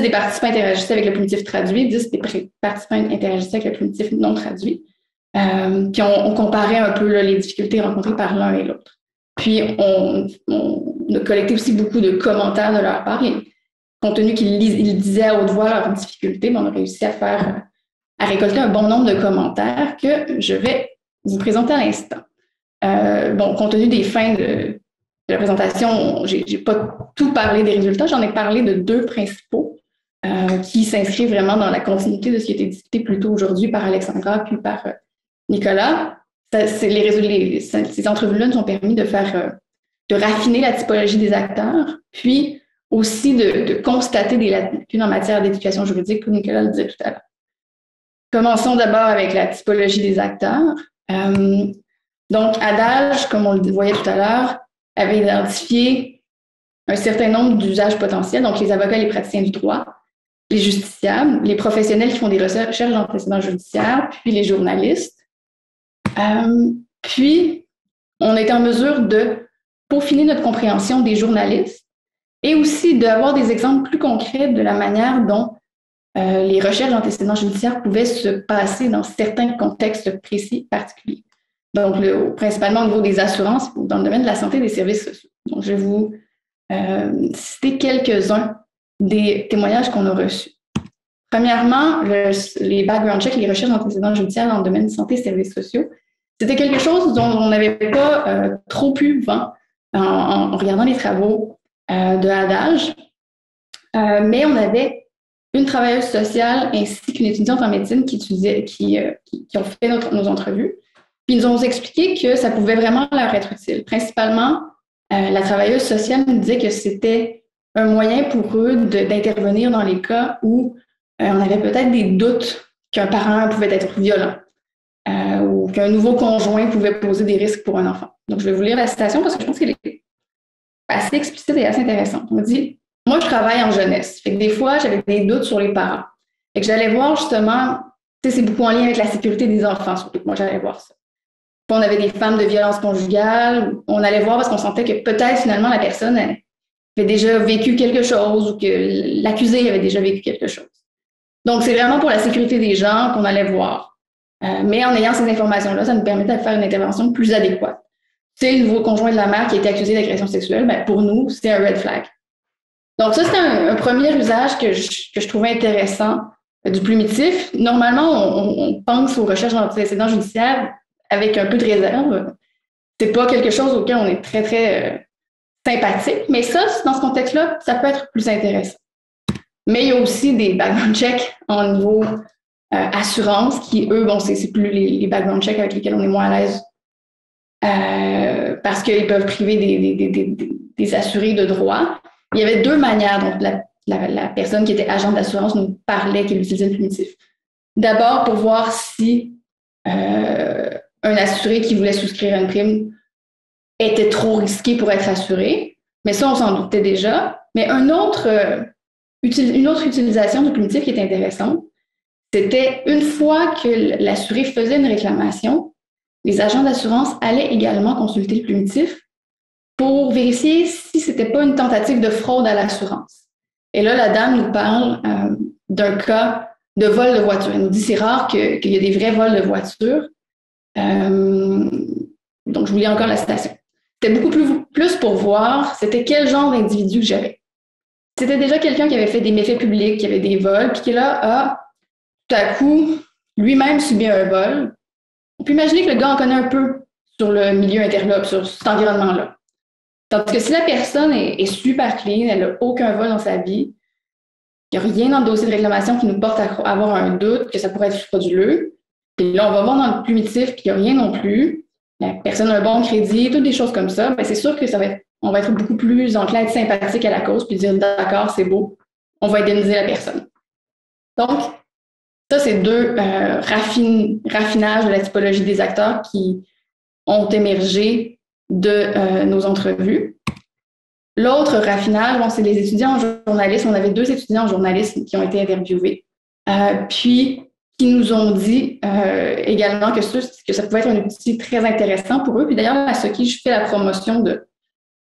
des participants interagissaient avec le primitif traduit, 10 des participants interagissaient avec le primitif non traduit. Puis on comparait un peu là, les difficultés rencontrées par l'un et l'autre. Puis on a collecté aussi beaucoup de commentaires de leur part. Et compte tenu qu'ils disaient à haute voix leurs difficultés, on a réussi à récolter un bon nombre de commentaires que je vais vous présenter à l'instant. Compte tenu des fins de la présentation, j'ai pas tout parlé des résultats, j'en ai parlé de 2 principaux qui s'inscrivent vraiment dans la continuité de ce qui a été discuté plus tôt aujourd'hui par Alexandra puis par Nicolas. Ces entrevues-là nous ont permis de raffiner la typologie des acteurs, puis aussi de constater des lacunes en matière d'éducation juridique, comme Nicolas le disait tout à l'heure. Commençons d'abord avec la typologie des acteurs. Donc, Adage, comme on le voyait tout à l'heure, avait identifié un certain nombre d'usages potentiels, donc les avocats et les praticiens du droit, les justiciables, les professionnels qui font des recherches d'antécédents judiciaires, puis les journalistes. Puis, on a été en mesure de peaufiner notre compréhension des journalistes et aussi d'avoir des exemples plus concrets de la manière dont les recherches d'antécédents judiciaires pouvaient se passer dans certains contextes précis particuliers. Donc, principalement au niveau des assurances ou dans le domaine de la santé et des services sociaux. Donc, je vais vous citer quelques-uns des témoignages qu'on a reçus. Premièrement, les background checks, les recherches d'antécédents judiciaires dans le domaine de santé et services sociaux, c'était quelque chose dont on n'avait pas trop pu voir en regardant les travaux de Adage, mais on avait une travailleuse sociale ainsi qu'une étudiante en médecine qui ont fait nos entrevues. Puis ils nous ont expliqué que ça pouvait vraiment leur être utile. Principalement, la travailleuse sociale nous disait que c'était un moyen pour eux d'intervenir dans les cas où on avait peut-être des doutes qu'un parent pouvait être violent ou qu'un nouveau conjoint pouvait poser des risques pour un enfant. Donc, je vais vous lire la citation parce que je pense qu'elle est assez explicite et assez intéressante. On dit « Moi, je travaille en jeunesse. Fait que des fois, j'avais des doutes sur les parents. Fait que j'allais voir justement, c'est beaucoup en lien avec la sécurité des enfants, surtout que moi, j'allais voir ça. Puis on avait des femmes de violence conjugale, on allait voir parce qu'on sentait que peut-être finalement la personne avait déjà vécu quelque chose ou que l'accusé avait déjà vécu quelque chose. Donc, c'est vraiment pour la sécurité des gens qu'on allait voir. Mais en ayant ces informations-là, ça nous permettait de faire une intervention plus adéquate. C'est le nouveau conjoint de la mère qui a été accusé d'agression sexuelle, ben pour nous, c'était un red flag. Donc, ça, c'est un premier usage que je trouvais intéressant du primitif. Normalement, on pense aux recherches d'antécédents judiciaires avec un peu de réserve. C'est pas quelque chose auquel on est très, très sympathique, mais ça, dans ce contexte-là, ça peut être plus intéressant. Mais il y a aussi des background checks en niveau assurance qui, eux, c'est plus les background checks avec lesquels on est moins à l'aise parce qu'ils peuvent priver des assurés de droits. Il y avait 2 manières dont la personne qui était agent d'assurance nous parlait qu'elle utilisait le primitif. D'abord, pour voir si un assuré qui voulait souscrire à une prime était trop risqué pour être assuré, mais ça, on s'en doutait déjà. Mais une autre utilisation du primitif qui est intéressante, c'était une fois que l'assuré faisait une réclamation, les agents d'assurance allaient également consulter le primitif pour vérifier si ce n'était pas une tentative de fraude à l'assurance. Et là, la dame nous parle d'un cas de vol de voiture. Elle nous dit c'est rare qu'il y ait des vrais vols de voiture. Donc, je vous lis encore la citation. C'était beaucoup plus pour voir c'était quel genre d'individu que j'avais. C'était déjà quelqu'un qui avait fait des méfaits publics, qui avait des vols, puis qui là a tout à coup lui-même subi un vol. On peut imaginer que le gars en connaît un peu sur le milieu interlope, sur cet environnement-là. Tandis que si la personne est super clean, elle n'a aucun vol dans sa vie, il n'y a rien dans le dossier de réclamation qui nous porte à avoir un doute que ça pourrait être frauduleux, Puis là, on va voir dans le plumitif qu'il n'y a rien non plus. La personne a un bon crédit, toutes des choses comme ça. Bien, c'est sûr que on va être beaucoup plus enclin à être sympathique à la cause puis dire d'accord, c'est beau, on va indemniser la personne. Donc, ça, c'est deux raffinages de la typologie des acteurs qui ont émergé de nos entrevues. L'autre raffinage, bon, c'est les étudiants en journalisme. On avait 2 étudiants en journalisme qui ont été interviewés, puis qui nous ont dit également que ça pouvait être un outil très intéressant pour eux. Puis d'ailleurs, à ce qui je fais la promotion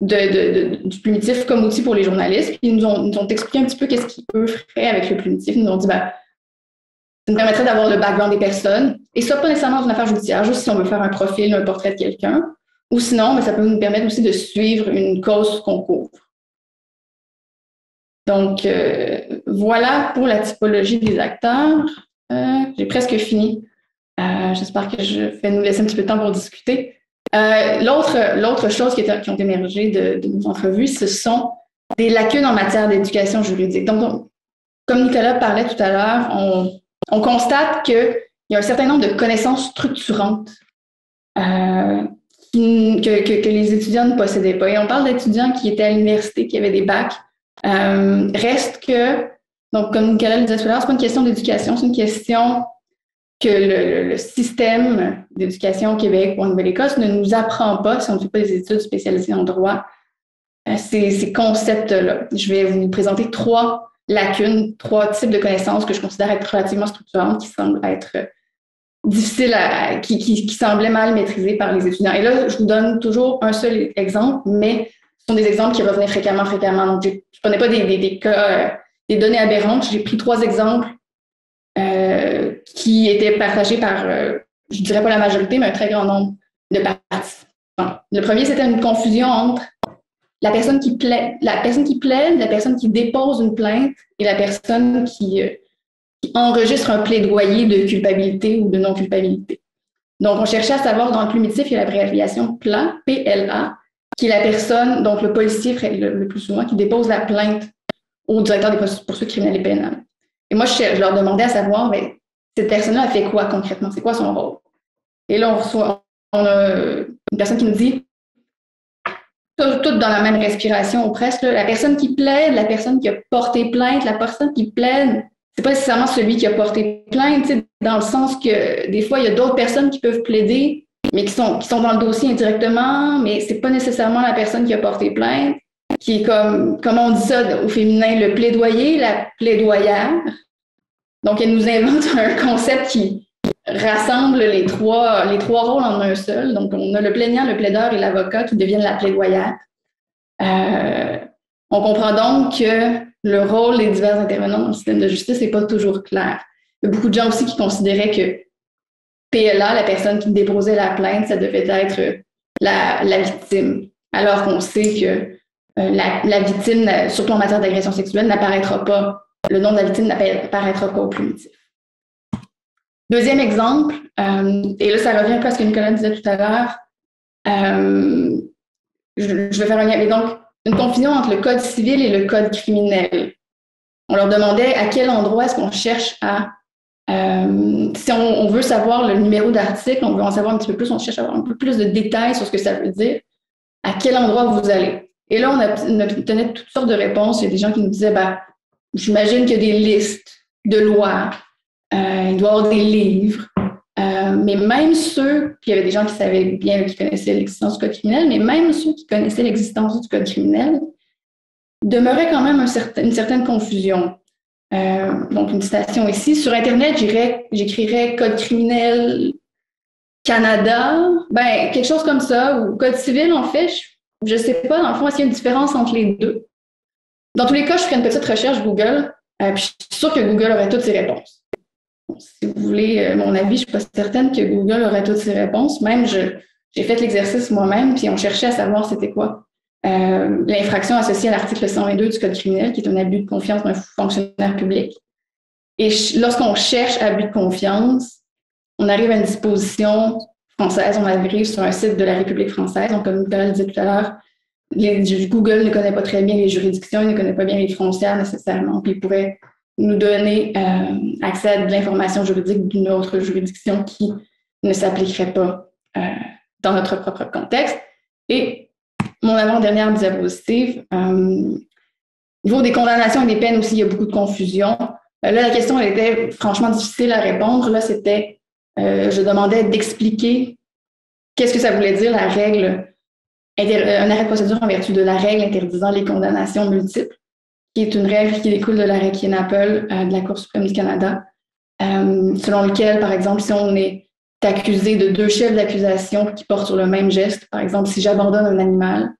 du plumitif comme outil pour les journalistes. Puis ils nous ont expliqué un petit peu qu'est-ce qu'ils feraient avec le plumitif. Ils nous ont dit, ça nous permettrait d'avoir le background des personnes. Et ça, pas nécessairement dans une affaire judiciaire, juste si on veut faire un profil, un portrait de quelqu'un. Ou sinon, ça peut nous permettre aussi de suivre une cause qu'on couvre. Donc, voilà pour la typologie des acteurs. J'ai presque fini. J'espère que je vais nous laisser un petit peu de temps pour discuter. L'autre chose qui ont émergé de nos entrevues, ce sont des lacunes en matière d'éducation juridique. Donc, comme Nicolas parlait tout à l'heure, on constate qu'il y a un certain nombre de connaissances structurantes que les étudiants ne possédaient pas. Et on parle d'étudiants qui étaient à l'université, qui avaient des bacs. Reste que, donc comme Nicolas le disait tout à l'heure, c'est pas une question d'éducation, c'est une question que le système d'éducation au Québec ou en Nouvelle-Écosse ne nous apprend pas, si on ne fait pas des études spécialisées en droit, ces concepts-là. Je vais vous présenter 3 lacunes, 3 types de connaissances que je considère être relativement structurantes, qui semblent être difficiles, qui semblaient mal maîtrisées par les étudiants. Et là, je vous donne toujours un seul exemple, mais ce sont des exemples qui revenaient fréquemment. Donc, je ne prenais pas des cas, des données aberrantes. J'ai pris 3 exemples qui étaient partagés par, je ne dirais pas la majorité, mais un très grand nombre de participants. Le premier, c'était une confusion entre la personne qui plaide, la personne qui dépose une plainte et la personne qui enregistre un plaidoyer de culpabilité ou de non-culpabilité. Donc, on cherchait à savoir, dans le plumitif, il y a l'abréviation PLA, P-L-A, qui est la personne, donc le policier le plus souvent, qui dépose la plainte au directeur des poursuites criminelles et pénales. Et moi, je leur demandais à savoir, cette personne-là a fait quoi concrètement? C'est quoi son rôle? Et là, on a une personne qui nous dit, toutes dans la même respiration ou presque, la personne qui plaide, la personne qui a porté plainte, la personne qui plaide, c'est pas nécessairement celui qui a porté plainte, dans le sens que des fois, il y a d'autres personnes qui peuvent plaider, mais qui sont dans le dossier indirectement, mais c'est pas nécessairement la personne qui a porté plainte, qui est comme on dit ça au féminin, le plaidoyer, la plaidoyère. Donc, elle nous invente un concept qui rassemble les trois rôles en un seul. Donc, on a le plaignant, le plaideur et l'avocat qui deviennent la plaidoyère. On comprend donc que le rôle des divers intervenants dans le système de justice n'est pas toujours clair. Il y a beaucoup de gens aussi qui considéraient que PLA, la personne qui déposait la plainte, ça devait être la victime. Alors qu'on sait que la victime, surtout en matière d'agression sexuelle, n'apparaîtra pas, le nom de la victime n'apparaîtra pas au plumitif. Deuxième exemple, et là, ça revient un peu à ce que Nicolas disait tout à l'heure. Je vais faire un lien. Mais donc, une confusion entre le code civil et le code criminel. On leur demandait à quel endroit est-ce qu'on cherche à... si on veut savoir le numéro d'article, on veut en savoir un petit peu plus, on cherche à avoir un peu plus de détails sur ce que ça veut dire, à quel endroit vous allez. Et là, on obtenait toutes sortes de réponses. Il y a des gens qui nous disaient, j'imagine qu'il y a des listes de lois, il doit y avoir des livres, mais même ceux, puis il y avait des gens qui savaient bien, qui connaissaient l'existence du code criminel, mais même ceux qui connaissaient l'existence du code criminel demeuraient quand même une certaine confusion. Donc, une citation ici. Sur Internet, j'écrirais code criminel Canada, quelque chose comme ça, ou code civil, en fait, je ne sais pas, dans le fond, est-ce qu'il y a une différence entre les deux? Dans tous les cas, je ferai une petite recherche Google, puis je suis sûre que Google aurait toutes ses réponses. Si vous voulez mon avis, je ne suis pas certaine que Google aurait toutes ses réponses. Même, j'ai fait l'exercice moi-même, puis on cherchait à savoir c'était quoi l'infraction associée à l'article 122 du Code criminel, qui est un abus de confiance d'un fonctionnaire public. Et lorsqu'on cherche abus de confiance, on arrive à une disposition française, on arrive sur un site de la République française. Donc, comme Nicolas le disait tout à l'heure, Google ne connaît pas très bien les juridictions, il ne connaît pas bien les frontières nécessairement, puis il pourrait nous donner accès à de l'information juridique d'une autre juridiction qui ne s'appliquerait pas dans notre propre contexte. Et mon avant-dernière diapositive, au niveau des condamnations et des peines aussi, il y a beaucoup de confusion. Là, la question elle était franchement difficile à répondre. Là, c'était, je demandais d'expliquer qu'est-ce que ça voulait dire la règle, un arrêt de procédure en vertu de la règle interdisant les condamnations multiples, qui est une règle qui découle de l'arrêt Kienapel de la Cour suprême du Canada, selon lequel, par exemple, si on est accusé de 2 chefs d'accusation qui portent sur le même geste, par exemple, si j'abandonne un animal,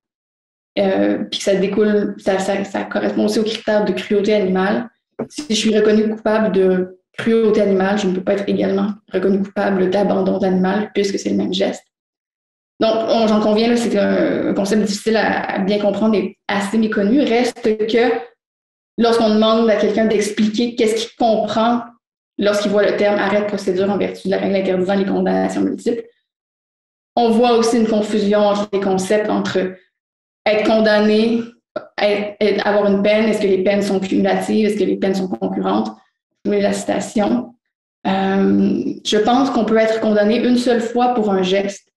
puis que ça découle, ça correspond aussi aux critères de cruauté animale. Si je suis reconnu coupable de cruauté animale, je ne peux pas être également reconnu coupable d'abandon d'animal puisque c'est le même geste. Donc, j'en conviens, là, c'est un concept difficile à bien comprendre et assez méconnu. Reste que lorsqu'on demande à quelqu'un d'expliquer qu'est-ce qu'il comprend lorsqu'il voit le terme arrêt de procédure en vertu de la règle interdisant les condamnations multiples, on voit aussi une confusion entre les concepts entre être condamné, avoir une peine, est-ce que les peines sont cumulatives, est-ce que les peines sont concurrentes? Je voulais la citation. Je pense qu'on peut être condamné une seule fois pour un geste.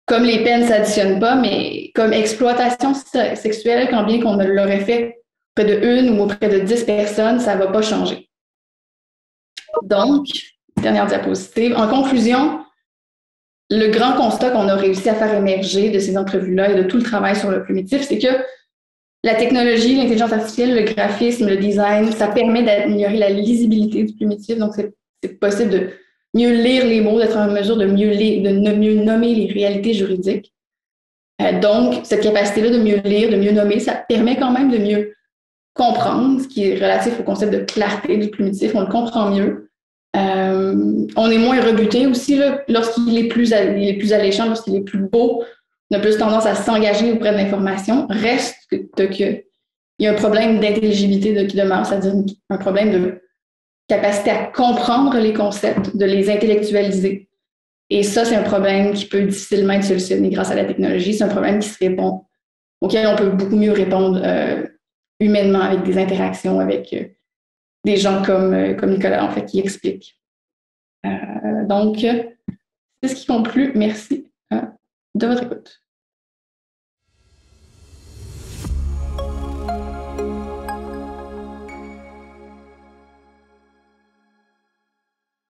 Comme les peines ne s'additionnent pas, mais comme exploitation sexuelle, quand bien qu'on l'aurait fait près de 1 ou auprès de 10 personnes, ça ne va pas changer. Donc, dernière diapositive. En conclusion, le grand constat qu'on a réussi à faire émerger de ces entrevues-là et de tout le travail sur le plumitif, c'est que la technologie, l'intelligence artificielle, le graphisme, le design, ça permet d'améliorer la lisibilité du plumitif. Donc, c'est possible de mieux lire les mots, d'être en mesure de mieux nommer les réalités juridiques. Donc, cette capacité-là de mieux lire, de mieux nommer, ça permet quand même de mieux comprendre, ce qui est relatif au concept de clarté du plumitif. On le comprend mieux. On est moins rebuté aussi lorsqu'il est plus alléchant, lorsqu'il est plus beau. On a plus tendance à s'engager auprès de l'information. Reste qu'il y a un problème d'intelligibilité qui demeure, c'est-à-dire un problème de capacité à comprendre les concepts, de les intellectualiser. Et ça, c'est un problème qui peut difficilement être solutionné grâce à la technologie. C'est un problème auquel on peut beaucoup mieux répondre humainement avec des interactions avec des gens comme Nicolas, en fait, qui expliquent. Donc, c'est ce qui conclut. Merci de votre écoute.